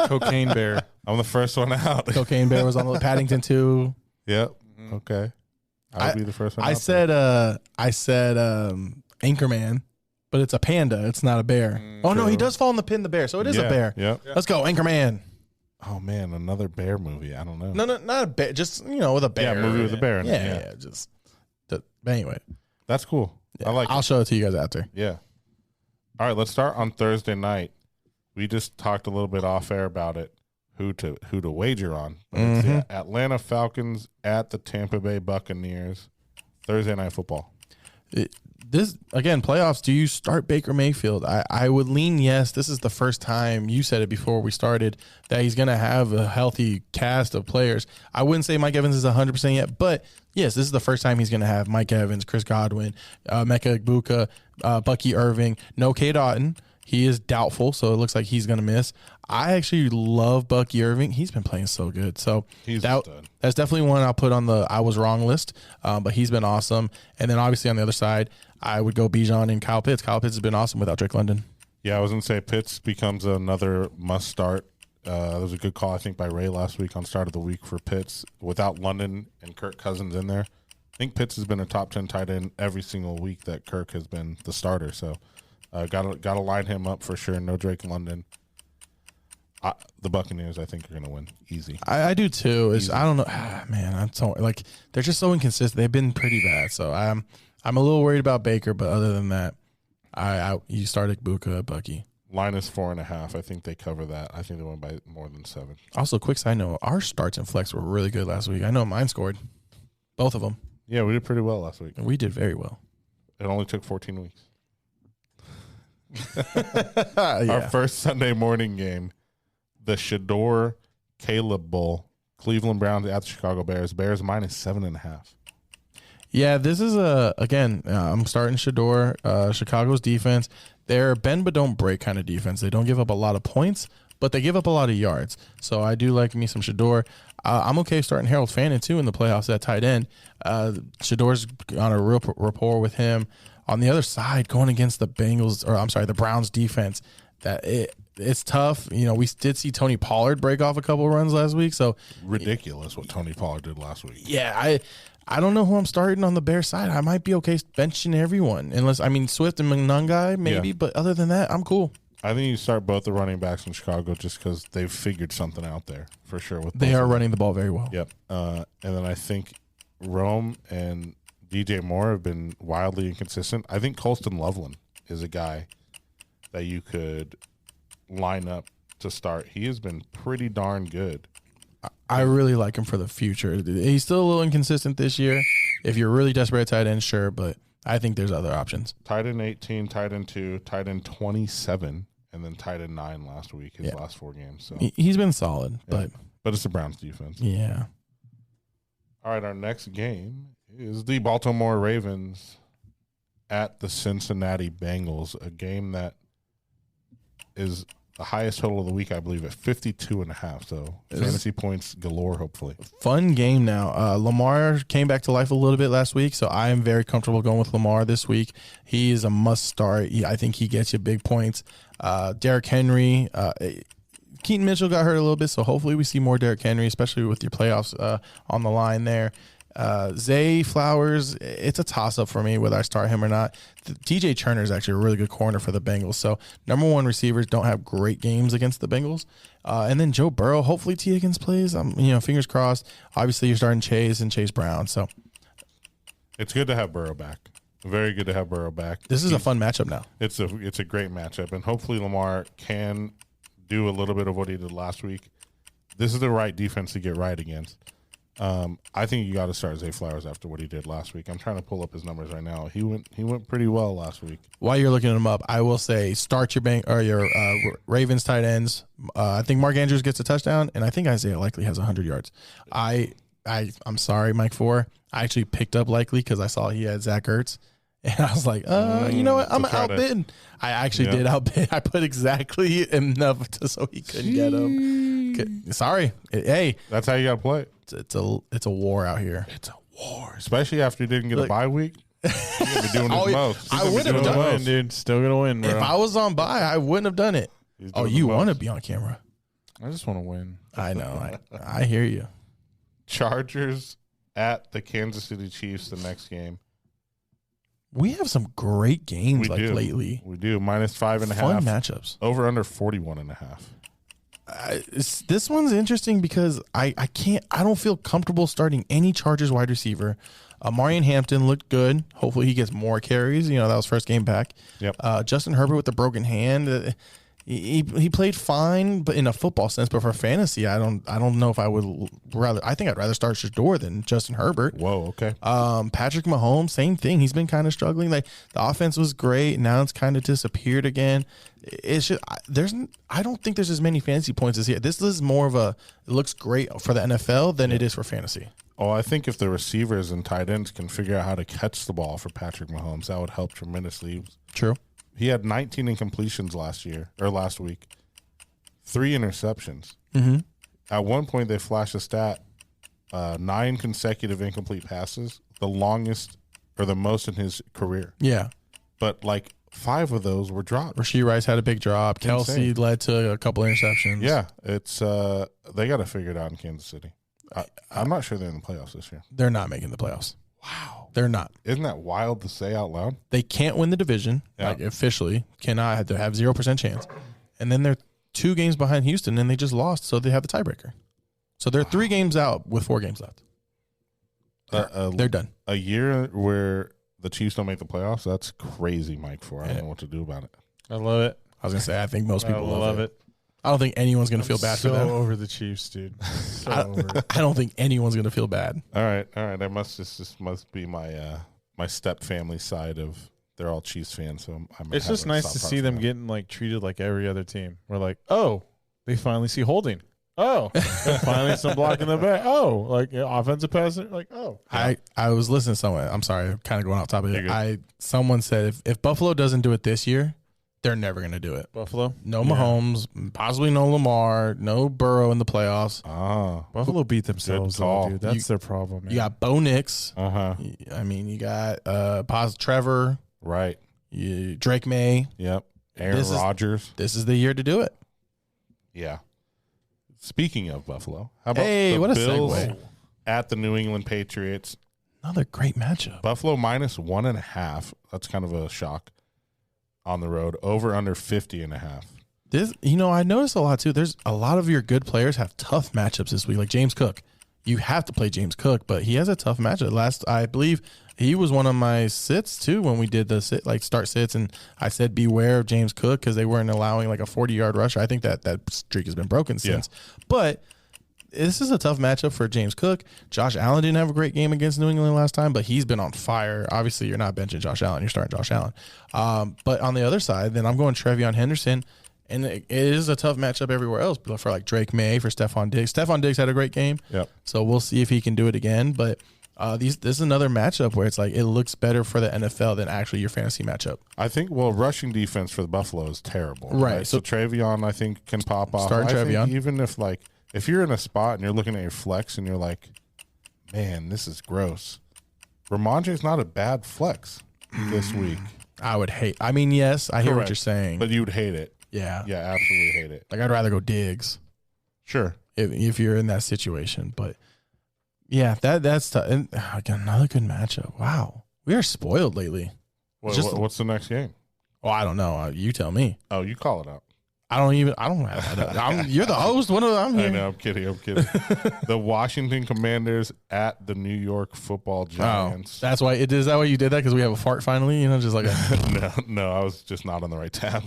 Cocaine Bear. I'm the first one out. Cocaine Bear was on the Paddington 2. Yep. Okay. I'll be the first one. I said Anchorman, but it's a panda. It's not a bear. Oh no, he does fall in the pin. The bear, so it is a bear. Yep. Let's go, Anchorman. Oh man, another bear movie. I don't know. No, not a bear. Just with a bear. Yeah, movie with a bear in it. Yeah. But anyway, that's cool. yeah, I like. I'll show it to you guys after. Yeah. All right, let's start on Thursday night. We just talked a little bit off air about it. Who to wager on? It's the Atlanta Falcons at the Tampa Bay Buccaneers. Thursday night football. This again, playoffs. Do you start Baker Mayfield? I would lean yes. This is the first time, you said it before we started, that he's going to have a healthy cast of players. I wouldn't say Mike Evans is 100% yet, but yes, this is the first time he's going to have Mike Evans, Chris Godwin, Mecca Igbukah, Bucky Irving, no K. Doughton. He is doubtful, so it looks like he's going to miss. I actually love Bucky Irving. He's been playing so good. So that's definitely one I'll put on the I was wrong list, but he's been awesome. And then obviously on the other side, I would go Bijan and Kyle Pitts. Kyle Pitts has been awesome without Drake London. Yeah, I was going to say Pitts becomes another must start. There was a good call, I think, by Ray last week on start of the week for Pitts. Without London and Kirk Cousins in there, I think Pitts has been a top 10 tight end every single week that Kirk has been the starter. So got to line him up for sure. No Drake London. The Buccaneers, I think, are going to win easy. I do too. I don't know, man. I'm so they're just so inconsistent. They've been pretty bad. So I'm a little worried about Baker, but other than that, you start Igbukah, Bucky. Minus 4.5. I think they cover that. I think they won by more than 7. Also, quick side note: our starts and flex were really good last week. I know mine scored, both of them. Yeah, we did pretty well last week. We did very well. It only took 14 weeks. Yeah. Our first Sunday morning game. The Shador Caleb Bowl, Cleveland Browns at the Chicago Bears. Bears minus 7.5. Yeah, this is I'm starting Shador. Chicago's defense. They're bend but don't break kind of defense. They don't give up a lot of points, but they give up a lot of yards. So I do like me some Shador. I'm okay starting Harold Fannin too in the playoffs at tight end. Shador's on a real rapport with him. On the other side, going against the Browns defense, it's tough. We did see Tony Pollard break off a couple runs last week. So ridiculous what Tony Pollard did last week. Yeah, I don't know who I'm starting on the Bears side. I might be okay benching everyone, unless Swift and Mungai maybe. Yeah. But other than that, I'm cool. I think you start both the running backs in Chicago just because they've figured something out there for sure. They are running the ball very well. Yep. And then I think Rome and DJ Moore have been wildly inconsistent. I think Colston Loveland is a guy that you could line up to start. He has been pretty darn good. I really like him for the future. He's still a little inconsistent this year. If you're really desperate at tight end, sure, but I think there's other options. Tight end 18, tight end 2, tight end 27, and then tight end 9 last week, his last 4 games. So he's been solid, but it's the Browns defense. Yeah. All right, our next game is the Baltimore Ravens at the Cincinnati Bengals, a game that is the highest total of the week, I believe, at 52.5. So fantasy points galore, hopefully. Fun game now. Lamar came back to life a little bit last week, so I am very comfortable going with Lamar this week. He is a must start. I think he gets you big points. Derrick Henry, Keaton Mitchell got hurt a little bit, so hopefully we see more Derrick Henry, especially with your playoffs on the line there. Zay Flowers, it's a toss-up for me whether I start him or not. TJ Turner is actually a really good corner for the Bengals. So number one receivers don't have great games against the Bengals. And then Joe Burrow, hopefully T. Higgins plays. Fingers crossed. Obviously, you're starting Chase and Chase Brown. So it's good to have Burrow back. Very good to have Burrow back. This is a fun matchup now. It's a great matchup, and hopefully Lamar can do a little bit of what he did last week. This is the right defense to get right against. I think you got to start Zay Flowers after what he did last week. I'm trying to pull up his numbers right now. He went pretty well last week. While you're looking him up, I will say start your Ravens tight ends. I think Mark Andrews gets a touchdown, and I think Isaiah Likely has 100 yards. I'm sorry, Mike 4. I actually picked up Likely because I saw he had Zach Ertz, and I was like, you know what? I'm outbid. I actually did outbid. I put exactly enough so he couldn't get him. Sorry. Hey, that's how you got to play. It's a war out here. It's a war, especially after you didn't get a bye week. You're gonna be doing this most. I would have done it, dude. Still gonna win, bro. If I was on bye, I wouldn't have done it. Oh, you want to be on camera? I just want to win. I know. I hear you. Chargers at the Kansas City Chiefs the next game. We have some great games lately. We do. -5.5. Fun matchups. Over under 41.5. This one's interesting because I don't feel comfortable starting any Chargers wide receiver. Marion Hampton looked good. Hopefully he gets more carries. That was first game back. Yep. Justin Herbert with the broken hand. He played fine, but in a football sense. But for fantasy, I don't know if I would rather. I think I'd rather start Shador than Justin Herbert. Whoa, okay. Patrick Mahomes, same thing. He's been kind of struggling. Like the offense was great, now it's kind of disappeared again. It's just I don't think there's as many fantasy points as here. This is more of it looks great for the NFL than it is for fantasy. Oh, I think if the receivers and tight ends can figure out how to catch the ball for Patrick Mahomes, that would help tremendously. True. He had 19 incompletions last week, 3 interceptions. Mm-hmm. At one point, they flashed a stat: 9 consecutive incomplete passes, the longest or the most in his career. Yeah, but 5 of those were dropped. Rashee Rice had a big drop. Kelsey led to a couple interceptions. Yeah, it's they got to figure it out in Kansas City. I'm not sure they're in the playoffs this year. They're not making the playoffs. Wow. They're not. Isn't that wild to say out loud? They can't win the division, officially. Cannot. Have to have 0% chance. And then they're 2 games behind Houston, and they just lost, so they have the tiebreaker. So they're 3 games out with 4 games left. They're done. A year where the Chiefs don't make the playoffs, that's crazy, Mike 4. I don't know what to do about it. I love it. I was going to say, I think most people love it. I don't think anyone's going to feel bad for them. Over the Chiefs, dude. Over it. I don't think anyone's going to feel bad. All right. That must be my my step family side of they're all Chiefs fans. So it's just nice to see them getting treated like every other team. We're like, oh, they finally see holding. Oh, finally some block in the back. Oh, offensive pass. I was listening to someone. I'm sorry, I'm kind of going off topic. Someone said if Buffalo doesn't do it this year, they're never going to do it. Buffalo? No Mahomes, possibly no Lamar, no Burrow in the playoffs. Buffalo beat themselves, dude. That's their problem, man. You got Bo Nix. Uh-huh. I mean, you got Trevor. Right. Drake May. Yep. Aaron Rodgers. This is the year to do it. Yeah. Speaking of Buffalo, how about what a Bills segue. At the New England Patriots? Another great matchup. Buffalo -1.5. That's kind of a shock. On the road, over under 50.5. This, I noticed a lot too. There's a lot of your good players have tough matchups this week. Like James Cook, you have to play James Cook, but he has a tough matchup. I believe he was one of my sits too when we did the start sits, and I said beware of James Cook because they weren't allowing a 40-yard rusher. I think that streak has been broken since, but. This is a tough matchup for James Cook. Josh Allen didn't have a great game against New England last time, but he's been on fire. Obviously, you're not benching Josh Allen. You're starting Josh Allen. But on the other side, then I'm going Trevion Henderson, and it is a tough matchup everywhere else for Drake May, for Stephon Diggs. Stephon Diggs had a great game, yep. So we'll see if he can do it again. But This is another matchup where it's like it looks better for the NFL than actually your fantasy matchup. I think, rushing defense for the Buffalo is terrible. Right. So Travion, I think, can pop off. Starting Travion. Even if you're in a spot and you're looking at your flex and you're like, man, this is gross. Ramondre's not a bad flex this week. I would hate. I mean, yes, I hear what you're saying. But you would hate it. Yeah. Yeah, absolutely hate it. Like, I'd rather go Diggs. Sure. If you're in that situation. But, yeah, that's tough. And again, another good matchup. Wow. We are spoiled lately. What's the next game? Well, I don't know. You tell me. Oh, you call it out. You're the host. I'm here. I know. I'm kidding. The Washington Commanders at the New York Football Giants. That's why. Is that why you did that? Because we have a fart finally? Just like No, I was just not on the right tab.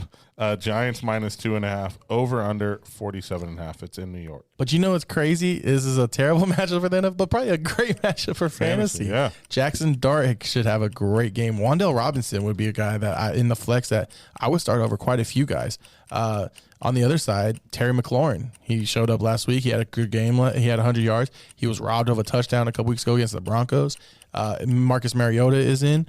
Giants -2.5. Over under 47.5. It's in New York. But what's crazy? This is a terrible matchup for the NFL, but probably a great matchup for fantasy. Yeah. Jackson Dart should have a great game. Wan'Dale Robinson would be a guy that in the flex that I would start over quite a few guys. On the other side, Terry McLaurin. He showed up last week. He had a good game. He had 100 yards. He was robbed of a touchdown a couple weeks ago against the Broncos. Marcus Mariota is in.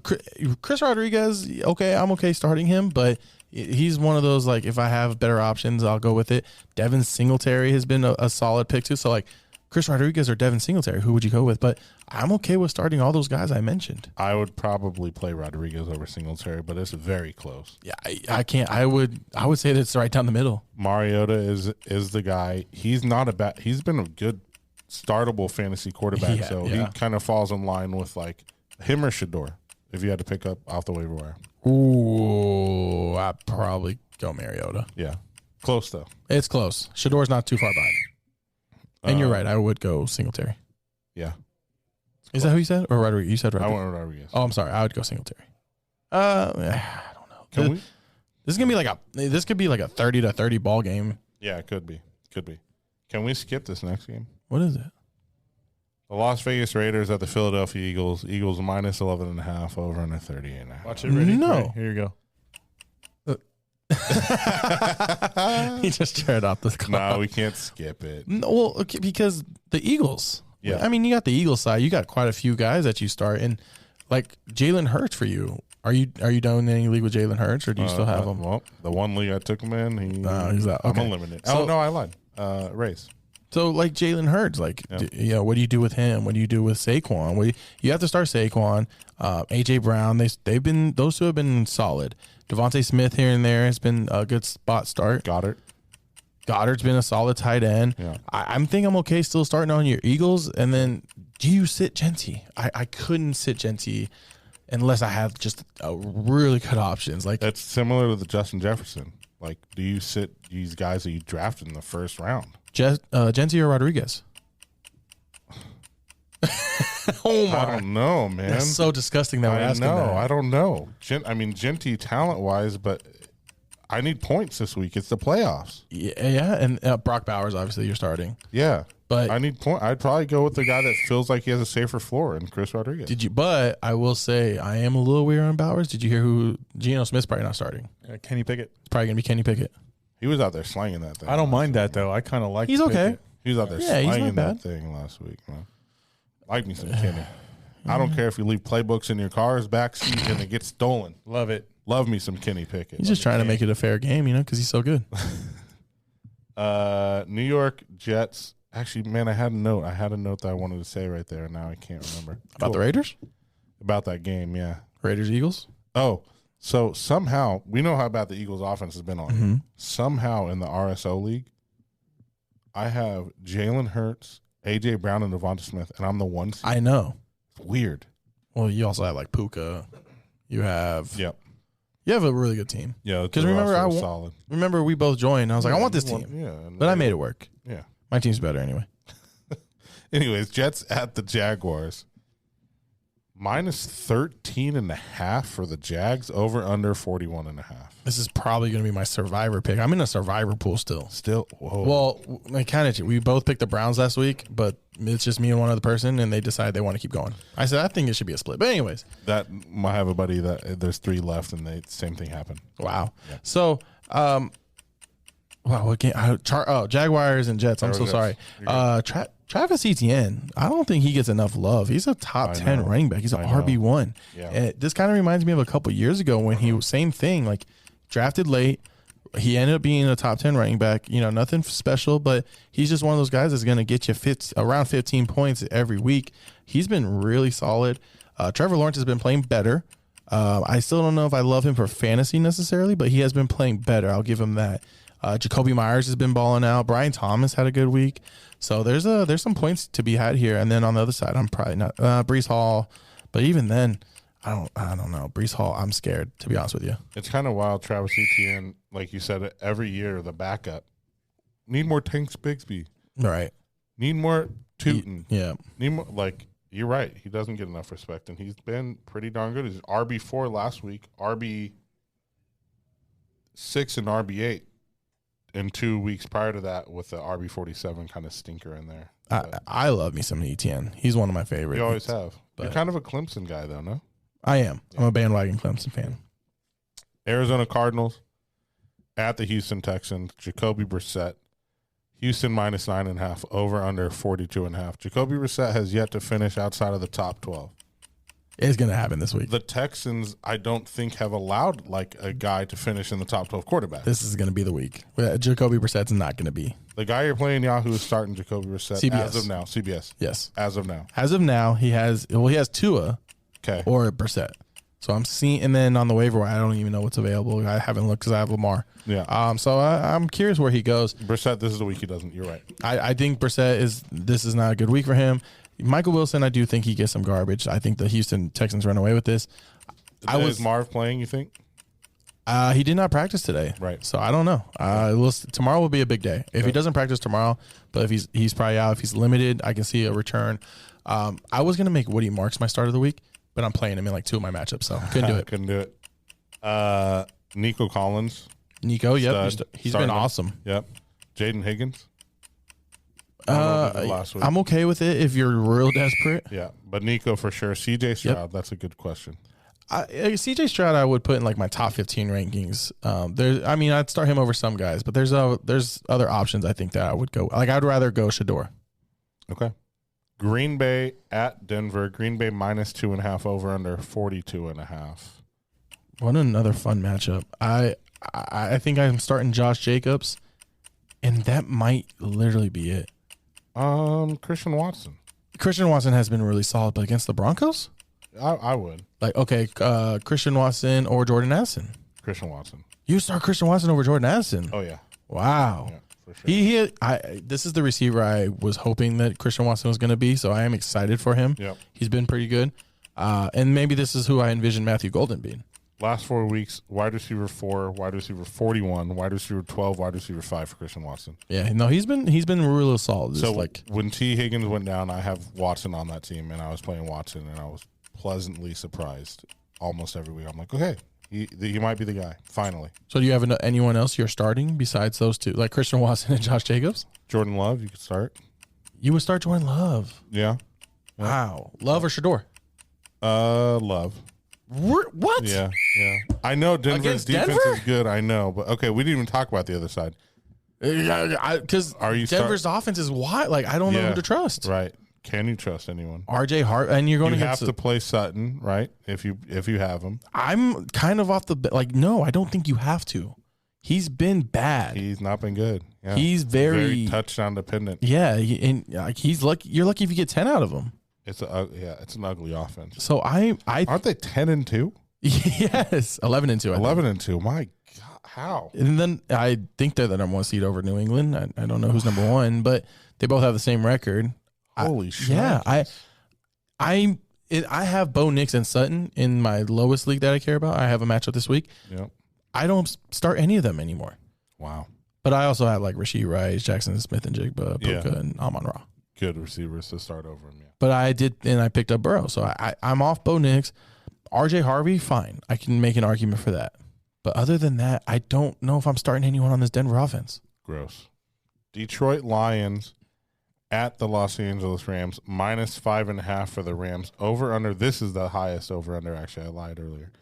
Chris Rodriguez, okay, I'm okay starting him, but he's one of those, like, if I have better options, I'll go with it. Devin Singletary has been a solid pick too. So, like, Chris Rodriguez or Devin Singletary, who would you go with? But I'm okay with starting all those guys I mentioned. I would probably play Rodriguez over Singletary, but it's very close. Yeah, I can't. I would say that it's right down the middle. Mariota is the guy. He's been a good startable fantasy quarterback, he kind of falls in line with like him or Shador if you had to pick up off the waiver wire. Ooh, I'd probably go Mariota. Yeah, close though. It's close. Shador's not too far behind. And you're right. I would go Singletary. Yeah. Is that who you said? Or Rodriguez? You said Rodriguez. I went Rodriguez. Oh, I'm sorry. I would go Singletary. I don't know. Can we? This could be like a 30-30 ball game. Yeah, it could be. Can we skip this next game? What is it? The Las Vegas Raiders at the Philadelphia Eagles. Eagles -11.5 over under 38.5. Watch it. Ready? No. Right, here you go. He just turned off the clock. No, we can't skip it. No, well, okay, because the Eagles. Yeah. I mean, you got the Eagles side. You got quite a few guys that you start, and like Jalen Hurts for you. Are you done in any league with Jalen Hurts, or do you still have him? Well, the one league I took him in, he's out. Okay. I'm unlimited. So, no, I lied. Race. So like Jalen Hurts, like what do you do with him? What do you do with Saquon? You have to start Saquon. AJ Brown. Those two have been solid. Devontae Smith here and there has been a good spot start. Goddard's been a solid tight end. Yeah. I'm okay still starting on your Eagles. And then do you sit Genty? I couldn't sit Genty unless I had just really good options. Like that's similar to the Justin Jefferson. Like, do you sit these guys that you drafted in the first round? Genty or Rodriguez? Oh my! I don't know, man. That's so disgusting that we're asking that. I don't know. Genty talent-wise, but I need points this week. It's the playoffs. Yeah, and Brock Bowers, obviously, you're starting. Yeah, but I need point. I'd probably go with the guy that feels like he has a safer floor, and Chris Rodriguez. But I will say I am a little weird on Bowers. Did you hear who Geno Smith's probably not starting? Kenny Pickett. It's probably gonna be Kenny Pickett. He was out there slanging that thing. I don't mind that though. I kind of like. He's okay. Pickett. He was out there slanging that thing last week, man. Like me some Kenny. I don't care if you leave playbooks in your car's backseat and it gets stolen. Love it. Love me some Kenny Pickett. He's just trying to make it a fair game, because he's so good. New York Jets. Actually, man, I had a note that I wanted to say right there, and now I can't remember. About the Raiders? About that game, yeah. Raiders, Eagles? Oh, so somehow, we know how bad the Eagles offense has been on. Mm-hmm. Somehow in the RSO league, I have Jalen Hurts, A.J. Brown, and Devonta Smith, and I'm the one seed. I know. It's weird. Well, you also have like Puka. You have... Yep. You have a really good team. Yeah, because solid. Remember we both joined. I was like, I want this team. But I made it work. Yeah. My team's better anyway. Anyways, Jets at the Jaguars. -13.5 for the Jags, over under 41.5. This is probably going to be my survivor pick. I'm in a survivor pool still. Whoa. Well, we both picked the Browns last week, but it's just me and one other person, and they decided they want to keep going. I said, I think it should be a split. But anyways. I have a buddy that there's 3 left, and same thing happened. Wow. Yeah. So, what game? Jaguars and Jets. I'm so sorry. Travis Etienne, I don't think he gets enough love. He's a top 10 running back. He's an RB1. Yeah. This kind of reminds me of a couple years ago when he was same thing, like drafted late. He ended up being a top 10 running back. Nothing special, but he's just one of those guys that's going to get you around 15 points every week. He's been really solid. Trevor Lawrence has been playing better. I still don't know if I love him for fantasy necessarily, but he has been playing better. I'll give him that. Jacoby Myers has been balling out. Brian Thomas had a good week. So there's some points to be had here. And then on the other side, I'm probably not Breece Hall, but even then, I don't know. Breece Hall, I'm scared, to be honest with you. It's kind of wild. Travis Etienne, like you said, every year the backup. Need more Tanks Bigsby. Right. Need more Tootin. Yeah. Need more, like, you're right. He doesn't get enough respect, and he's been pretty darn good. He's RB4 last week, RB6 and RB8 in 2 weeks prior to that with the RB47 kind of stinker in there. I love me some Etienne. He's one of my favorites. You always have. But you're kind of a Clemson guy, though, no? I am. I'm a bandwagon Clemson fan. Arizona Cardinals at the Houston Texans. Jacoby Brissett. Houston minus 9.5. Over under 42.5. Jacoby Brissett has yet to finish outside of the top 12. It's going to happen this week. The Texans, I don't think, have allowed like a guy to finish in the top 12 quarterback. This is going to be the week. Jacoby Brissett's not going to be. The guy you're playing Yahoo is starting Jacoby Brissett CBS. as of now. CBS. Yes. As of now. As of now, he has Tua or Brissett. So I'm seeing, and then on the waiver wire, I don't even know what's available. I haven't looked because I have Lamar. Yeah. So I'm curious where he goes. Brissett, this is the week he doesn't. You're right. I think Brissett this is not a good week for him. Michael Wilson, I do think he gets some garbage. I think the Houston Texans run away with this. Is Marv playing, you think? He did not practice today. Right. So I don't know. Tomorrow will be a big day. If he doesn't practice tomorrow, but if he's probably out. If he's limited, I can see a return. I was going to make Woody Marks my start of the week, but I'm playing him in like 2 of my matchups, so couldn't do it. Couldn't do it. Nico Collins. Nico, yep. He's been awesome. Yep. Jaden Higgins. I'm okay with it if you're real desperate. Yeah, but Nico for sure. CJ Stroud, that's a good question. CJ Stroud, I would put in like my top 15 rankings. I'd start him over some guys, but there's other options I think that I would go. Like I'd rather go Shador. Okay. Green Bay at Denver. Green Bay minus 2.5 over under 42.5. What another fun matchup. I think I'm starting Josh Jacobs, and that might literally be it. Christian Watson. Christian Watson has been really solid, but against the Broncos? I would. Like, okay, Christian Watson or Jordan Addison? Christian Watson. You start Christian Watson over Jordan Addison? Oh, yeah. Wow. Yeah, for sure. This is the receiver I was hoping that Christian Watson was going to be, so I am excited for him. Yep. He's been pretty good. And maybe this is who I envision Matthew Golden being. Last 4 weeks, wide receiver 4, wide receiver 41, wide receiver 12, wide receiver 5 for Christian Watson. Yeah, no, he's been really solid. So when T. Higgins went down, I have Watson on that team, and I was playing Watson, and I was pleasantly surprised almost every week. I'm like, okay, he might be the guy, finally. So do you have anyone else you're starting besides those two, like Christian Watson and Josh Jacobs? Jordan Love, you could start. You would start Jordan Love? Yeah. Wow. Love or Shador? Love. What? Yeah. I know Denver's defense is good. I know, but okay, we didn't even talk about the other side. Because Denver's offense is wide. Like I don't know who to trust. Right? Can you trust anyone? RJ Hart, and you're going to have to play Sutton, right? If you have him, I'm kind of off the no. I don't think you have to. He's been bad. He's not been good. Yeah. He's very touchdown dependent. Yeah, he's lucky. You're lucky if you get 10 out of him. It's an ugly offense. So I aren't they 10-2? Yes, 11-2. 11-2. My God, how? And then I think they're the number 1 seed over New England. I don't know who's number 1, but they both have the same record. Holy shit! Yeah, I have Bo Nix and Sutton in my lowest league that I care about. I have a matchup this week. Yep. I don't start any of them anymore. Wow. But I also have like Rashee Rice, Jackson Smith and Jigba, Puka, and Amon-Ra. Good receivers to start over him. Yeah. But I picked up Burrow, so I'm off Bo Nix. RJ Harvey, fine. I can make an argument for that. But other than that, I don't know if I'm starting anyone on this Denver offense. Gross. Detroit Lions at the Los Angeles Rams, minus 5.5 for the Rams. Over under. This is the highest over under. Actually, I lied earlier.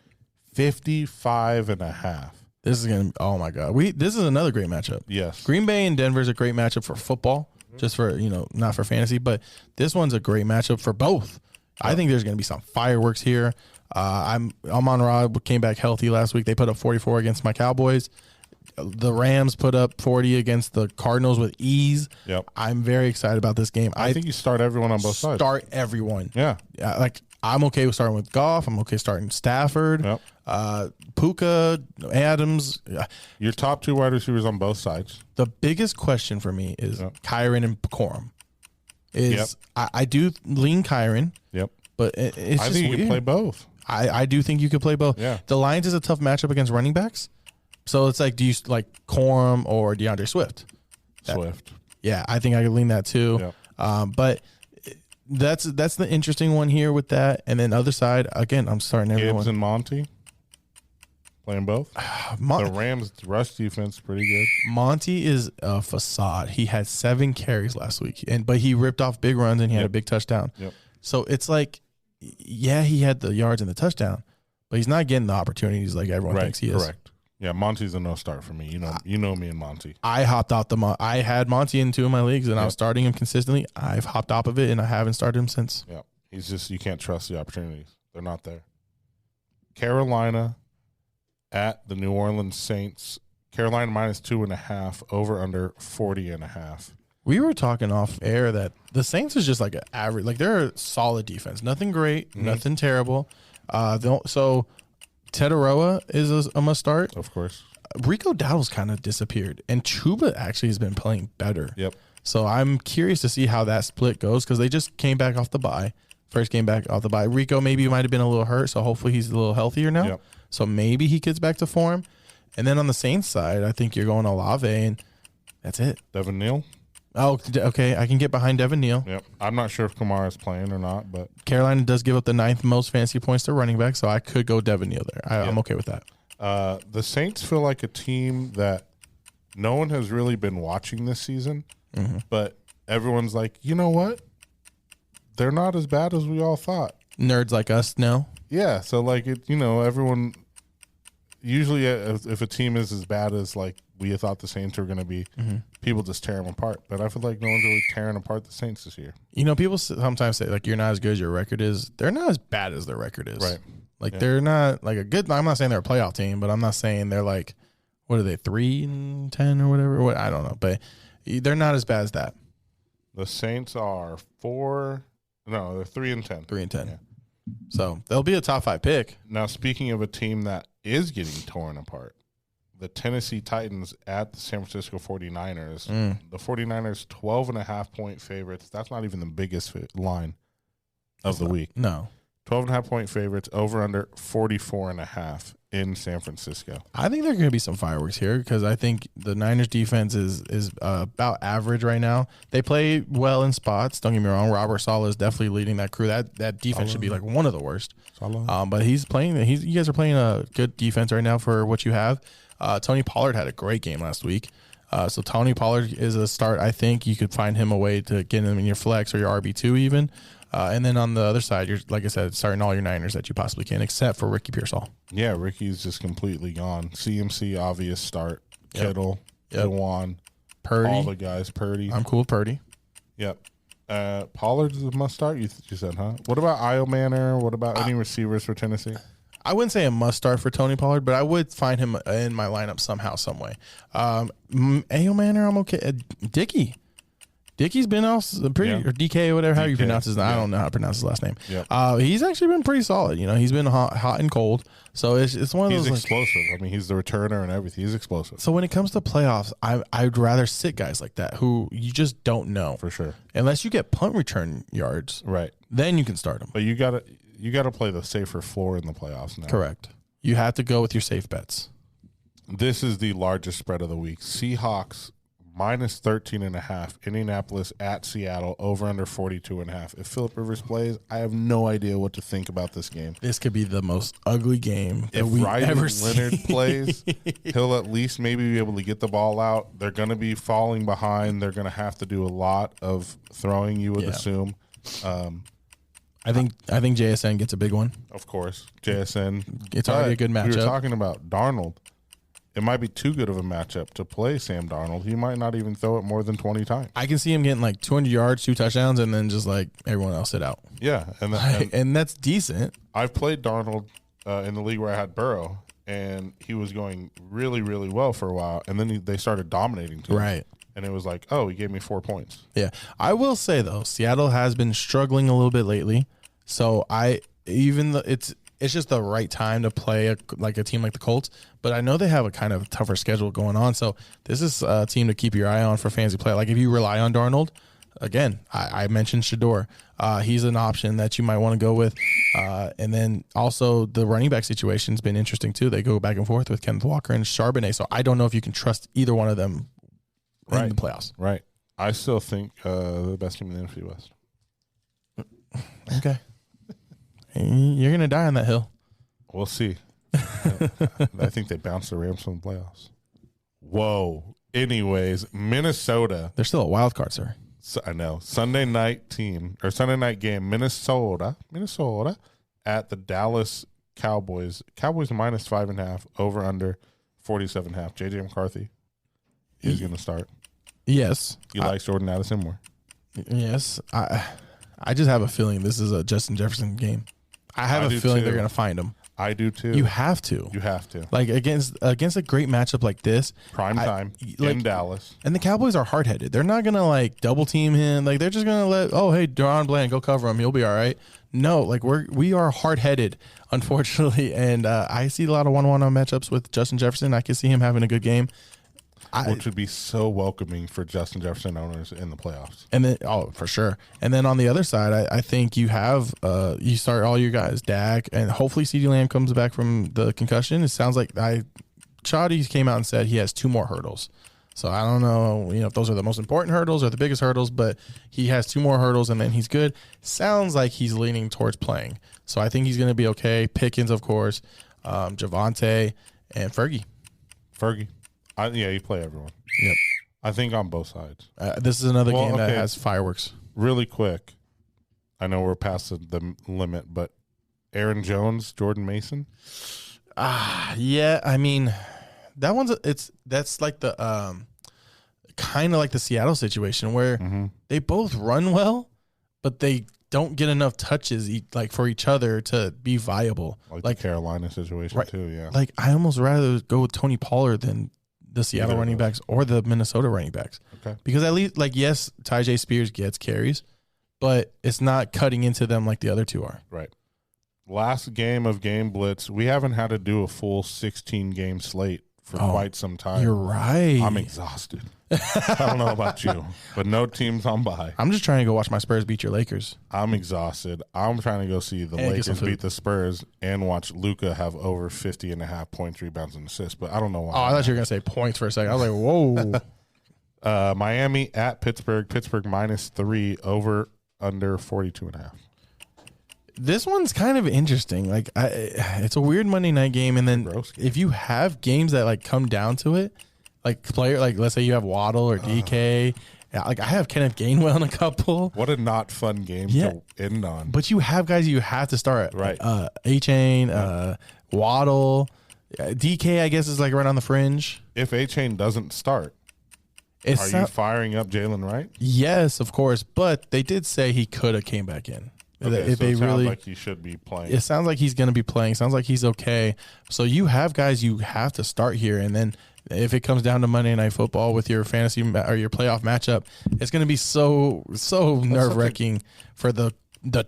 55.5. This is gonna. Oh my God. This is another great matchup. Yes. Green Bay and Denver is a great matchup for football. just for, not for fantasy, but this one's a great matchup for both. I think there's going to be some fireworks here. Amon-Ra came back healthy last week. They put up 44 against my Cowboys. The Rams put up 40 against the Cardinals with ease. Yep. I'm very excited about this game. I think you start everyone on both sides. Start everyone. Yeah. I'm okay with starting with Goff. I'm okay starting Stafford. Yep. Puka, Adams. Your top 2 wide receivers on both sides. The biggest question for me is Kyren and Corum. I do lean Kyren. Yep. But it's I just think you weird. can play both. I do think you could play both. Yeah. The Lions is a tough matchup against running backs. So it's like, do you like Corum or DeAndre Swift? Swift. Yeah, I think I could lean that too. Yep. But that's the interesting one here with that. And then other side, again, I'm starting everyone. Gibbs and Monty playing both. The Rams' rush defense pretty good. Monty is a facade. He had 7 carries last week, but he ripped off big runs and he had a big touchdown. Yep. So it's like, yeah, he had the yards and the touchdown, but he's not getting the opportunities like everyone thinks he is. Correct. Yeah, Monty's a no start for me. You know me and Monty. I hopped out I had Monty in 2 of my leagues, and I was starting him consistently. I've hopped off of it, and I haven't started him since. Yeah, he's just, you can't trust the opportunities. They're not there. Carolina at the New Orleans Saints. Carolina -2.5, over under 40.5. We were talking off air that the Saints is just like an average, like they're a solid defense. Nothing great, nothing terrible. So Tetaroa is a must start. Of course. Rico Dowdle's kind of disappeared, and Chuba actually has been playing better. Yep. So I'm curious to see how that split goes because they just came back off the bye. First game back off the bye. Rico maybe might have been a little hurt, so hopefully he's a little healthier now. Yep. So maybe he gets back to form. And then on the Saints side, I think you're going Olave, and that's it. Devin Neal. Oh, okay. I can get behind Devin Neal. Yep. I'm not sure if Kamara's playing or not, but Carolina does give up the 9th most fantasy points to running back, so I could go Devin Neal there. I'm okay with that. The Saints feel like a team that no one has really been watching this season, but everyone's like, you know what? They're not as bad as we all thought. Nerds like us know. Yeah. So, like, everyone usually, if a team is as bad as, like, we thought the Saints were going to be, people just tear them apart. But I feel like no one's really tearing apart the Saints this year. People sometimes say, like, you're not as good as your record is. They're not as bad as their record is. Right. Like, they're not, like, a good – I'm not saying they're a playoff team, but I'm not saying they're, like, what are they, 3-10 or whatever? I don't know. But they're not as bad as that. The Saints are 3-10. 3-10. Yeah. So they'll be a top 5 pick. Now, speaking of a team that is getting torn apart, the Tennessee Titans at the San Francisco 49ers. The 49ers 12.5-point favorites. That's not even the biggest line of the week. No. 12.5-point favorites, over under 44.5 in San Francisco. I think there are going to be some fireworks here because I think the Niners defense is about average right now. They play well in spots. Don't get me wrong. Robert Saleh is definitely leading that crew. That defense should be like one of the worst. But he's playing. You guys are playing a good defense right now for what you have. Tony Pollard had a great game last week. So Tony Pollard is a start. I think you could find him a way to get him in your flex or your RB2 even. And then on the other side, you're, like I said, starting all your Niners that you possibly can, except for Ricky Pearsall. Yeah, Ricky's just completely gone. CMC, obvious start. Kittle, Dewan, Purdy. all the guys. Purdy. I'm cool with Purdy. Yep. Pollard's a must start, you said, huh? What about Io Manor? What about any receivers for Tennessee? I wouldn't say a must start for Tony Pollard, but I would find him in my lineup somehow, some way. Io Manor, I'm okay. Dickey's been also pretty, or DK or whatever, how you pronounce his name. I don't know how to pronounce his last name. Yep. He's actually been pretty solid. He's been hot and cold. So it's one of those. He's explosive. I mean, he's the returner and everything. He's explosive. So when it comes to playoffs, I'd rather sit guys like that who you just don't know. For sure. Unless you get punt return yards. Right. Then you can start them. But you gotta play the safer floor in the playoffs now. Correct. You have to go with your safe bets. This is the largest spread of the week. Seahawks -13.5. Indianapolis at Seattle, over under 42.5. If Phillip Rivers plays, I have no idea what to think about this game. This could be the most ugly game that we Ryden ever Leonard seen. plays, he'll at least maybe be able to get the ball out. They're going to be falling behind. They're going to have to do a lot of throwing, you would assume. I think JSN gets a big one. Of course, JSN. It's already a good matchup. We were talking about Darnold. it might be too good of a matchup to play Sam Darnold. He might not even throw it more than 20 times. I can see him getting like 200 yards, 2 touchdowns, and then just like everyone else sit out. Yeah, and that's decent. I've played Darnold in the league where I had Burrow, and he was going really, really well for a while, and then they started dominating too. Right. And it was like, oh, he gave me 4 points. Yeah. I will say, though, Seattle has been struggling a little bit lately. So it's just the right time to play a team like the Colts. But I know they have a kind of tougher schedule going on. So this is a team to keep your eye on for fantasy play. Like if you rely on Darnold, again, I mentioned Shador. He's an option that you might want to go with. And then also the running back situation has been interesting too. They go back and forth with Kenneth Walker and Charbonnet. So I don't know if you can trust either one of them in the playoffs. Right. I still think the best team in the NFC West. Okay. You're going to die on that hill. We'll see. I think they bounced the Rams from the playoffs. Whoa. Anyways, Minnesota. They're still a wild card, sir. I know. Sunday night game, Minnesota at the Dallas Cowboys. Cowboys minus 5.5, over under 47.5. JJ McCarthy is going to start. Yes. He likes Jordan Addison more. Yes. I just have a feeling this is a Justin Jefferson game. I have a feeling they're going to find him. I do too. You have to. You have to. Like against a great matchup like this, prime time in Dallas, and the Cowboys are hard headed. They're not gonna like double team him. Like they're just gonna hey, Deron Bland, go cover him. He'll be all right. No, like we are hard headed, unfortunately, and I see a lot of 1-1 matchups with Justin Jefferson. I can see him having a good game. Which would be so welcoming for Justin Jefferson owners in the playoffs. And then, for sure. And then on the other side, I think you have you start all your guys, Dak, and hopefully CeeDee Lamb comes back from the concussion. It sounds like Chaudy came out and said he has 2 more hurdles. So I don't know, if those are the most important hurdles or the biggest hurdles, but he has 2 more hurdles and then he's good. Sounds like he's leaning towards playing. So I think he's going to be okay. Pickens, of course, Javonte, and Fergie. You play everyone. Yep. I think on both sides. This is another game that has fireworks. Really quick. I know we're past the limit, but Aaron Jones, Jordan Mason. Yeah. I mean, that's like the kind of like the Seattle situation where they both run well, but they don't get enough touches for each other to be viable. Like the Carolina situation too. Yeah. Like I almost rather go with Tony Pollard than the Seattle running backs or the Minnesota running backs. Okay. Because at least, yes, Tyjae Spears gets carries, but it's not cutting into them like the other two are. Right. Last game of Game Blitz, we haven't had to do a full 16-game slate for quite some time. You're right. I'm exhausted. I don't know about you, but no team's on bye. I'm just trying to go watch my Spurs beat your Lakers. I'm exhausted. I'm trying to go see the Lakers beat the Spurs and watch Luka have over 50.5 points, rebounds, and assists, but I don't know why. Oh, I thought you were going to say points for a second. I was like, whoa. Miami at Pittsburgh. Pittsburgh minus 3, over under 42.5. This one's kind of interesting. Like, it's a weird Monday night game, and then if you have games that come down to it, let's say you have Waddle or DK. I have Kenneth Gainwell in a couple. What a not fun game to end on. But you have guys you have to start. Right. A-Chain, Waddle. DK, I guess, is right on the fringe. If A-Chain doesn't start, are you firing up Jalen Wright? Yes, of course. But they did say he could have came back in. Okay, so it sounds like he should be playing. It sounds like he's going to be playing. Sounds like he's okay. So you have guys you have to start here, and then if it comes down to Monday Night Football with your fantasy or your playoff matchup, it's going to be so nerve-wracking for the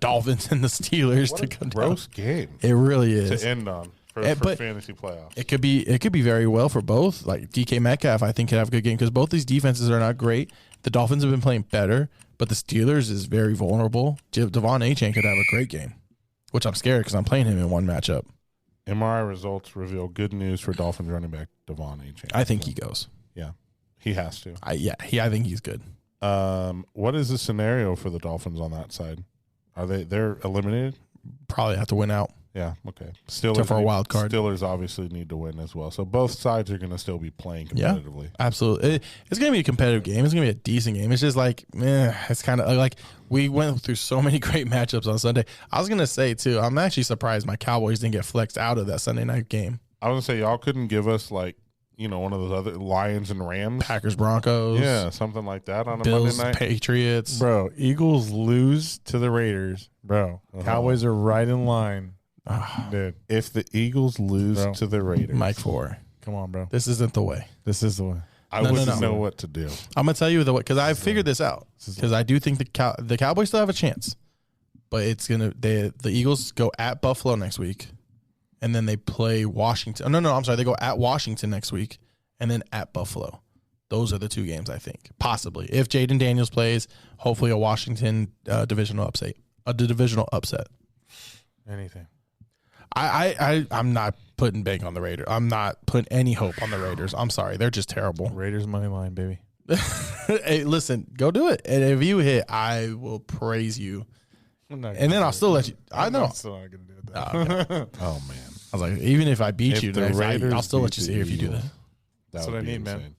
Dolphins and the Steelers to come down. Gross game. It really is to end on for fantasy playoffs. It could be very well for both. Like DK Metcalf, I think could have a good game because both these defenses are not great. The Dolphins have been playing better, but the Steelers is very vulnerable. Devon A-Chain could have a great game, which I'm scared because I'm playing him in one matchup. MRI results reveal good news for Dolphins running back Devon A-Chain. I think he goes. Yeah, he has to. I think he's good. What is the scenario for the Dolphins on that side? They're eliminated? Probably have to win out. Yeah, okay. Steelers for a wild card. Steelers obviously need to win as well. So both sides are going to still be playing competitively. Yeah, absolutely. It's going to be a competitive game. It's going to be a decent game. It's just it's kind of like we went through so many great matchups on Sunday. I was going to say, too, I'm actually surprised my Cowboys didn't get flexed out of that Sunday night game. I was going to say, y'all couldn't give us one of those other Lions and Rams, Packers, Broncos. Yeah, something like that on a Bills, Monday night. Patriots. Bro, Eagles lose to the Raiders. Bro, Cowboys are right in line. Dude. If the Eagles lose to the Raiders. Mike 4. Come on, bro. This isn't the way. This is the way. I wouldn't know what to do. I'm going to tell you the way, because I figured this out. Because I do think the Cowboys still have a chance. But it's going to, the Eagles go at Buffalo next week. And then they play Washington. No, I'm sorry. They go at Washington next week. And then at Buffalo. Those are the 2 games, I think. Possibly. If Jaden Daniels plays, hopefully a Washington divisional upset. Anything. I'm not putting bank on the Raiders. I'm not putting any hope on the Raiders. I'm sorry. They're just terrible. Raiders money line, baby. Hey, listen, go do it. And if you hit, I will praise you. And then I'll still let you. I know. I'm still not going to do it. Okay. Oh, man. I was like, even if I beat you, I'll still let you see if you do that. That's what I need, man.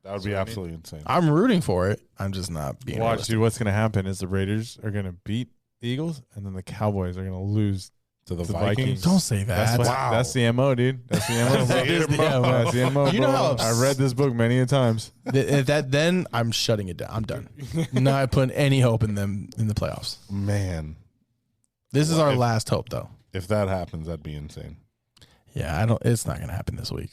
That would be absolutely insane. I'm rooting for it. I'm just not being Watch, realistic. dude. What's going to happen is the Raiders are going to beat the Eagles, and then the Cowboys are going to lose to the Vikings. Don't say that. That's the MO, dude. That's the MO. That's the MO. You know how I read this book many a times. Then I'm shutting it down. I'm done. Not putting any hope in them in the playoffs. Man, this is our last hope, though. If that happens, that'd be insane. Yeah, it's not going to happen this week.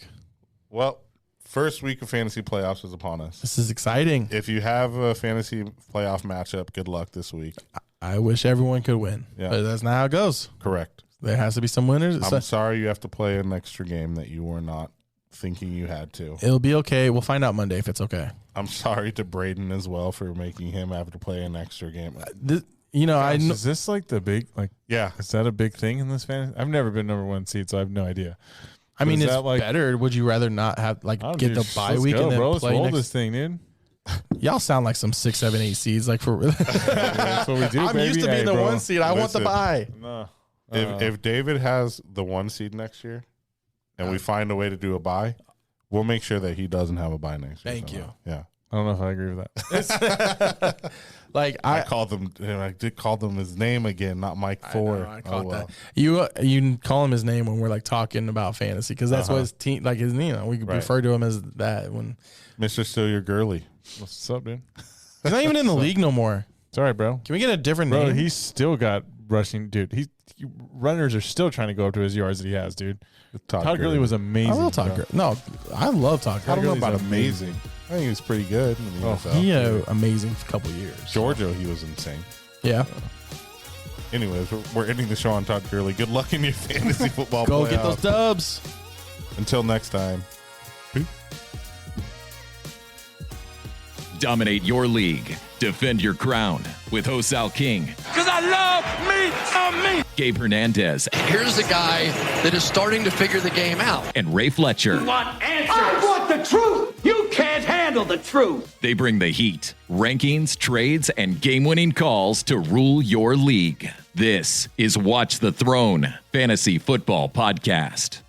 Well, first week of fantasy playoffs is upon us. This is exciting. If you have a fantasy playoff matchup, good luck this week. I wish everyone could win, but that's not how it goes. Correct. There has to be some winners. I'm sorry you have to play an extra game that you were not thinking you had to. It'll be okay. We'll find out Monday if it's okay. I'm sorry to Braden as well for making him have to play an extra game. Is this like the big Yeah. Is that a big thing in this fantasy? I've never been number 1 seed, so I have no idea. I mean, it's better. Would you rather not have get the bye week and then play roll next? This thing, dude. Y'all sound like some 6, 7, 8 seeds. Like for real. That's what we do. I'm used to being the 1 seed. I want the bye. No. If David has the 1 seed next year, and we find a way to do a bye, we'll make sure that he doesn't have a bye next year. Thank you. Yeah. I don't know if I agree with that. I called them. I did call them his name again, not Mike 4. I caught that. You call him his name when we're like talking about fantasy because that's what his team like. His we refer to him as that when Mr. Still Your Girly. What's up, dude? He's not even in the league no more. It's all right, bro. Can we get a different bro, name? He's still got rushing, dude. Runners are still trying to go up to his yards that he has, dude. Todd Gurley was amazing. I love Todd Gurley. No, I love Todd Gurley. I don't know about amazing. I think he was pretty good in the NFL. He had an amazing couple years. Georgia, he was insane. Yeah. Anyways, we're ending the show on Todd Gurley. Good luck in your fantasy football Go playoff. get those dubs. Until next time. Dominate your league. Defend your crown with Hosal King. Because I love me. Gabe Hernandez. Here's a guy that is starting to figure the game out. And Ray Fletcher. Want answers? I want the truth. You can't handle the truth. They bring the heat, rankings, trades, and game-winning calls to rule your league. This is Watch the Throne Fantasy Football Podcast.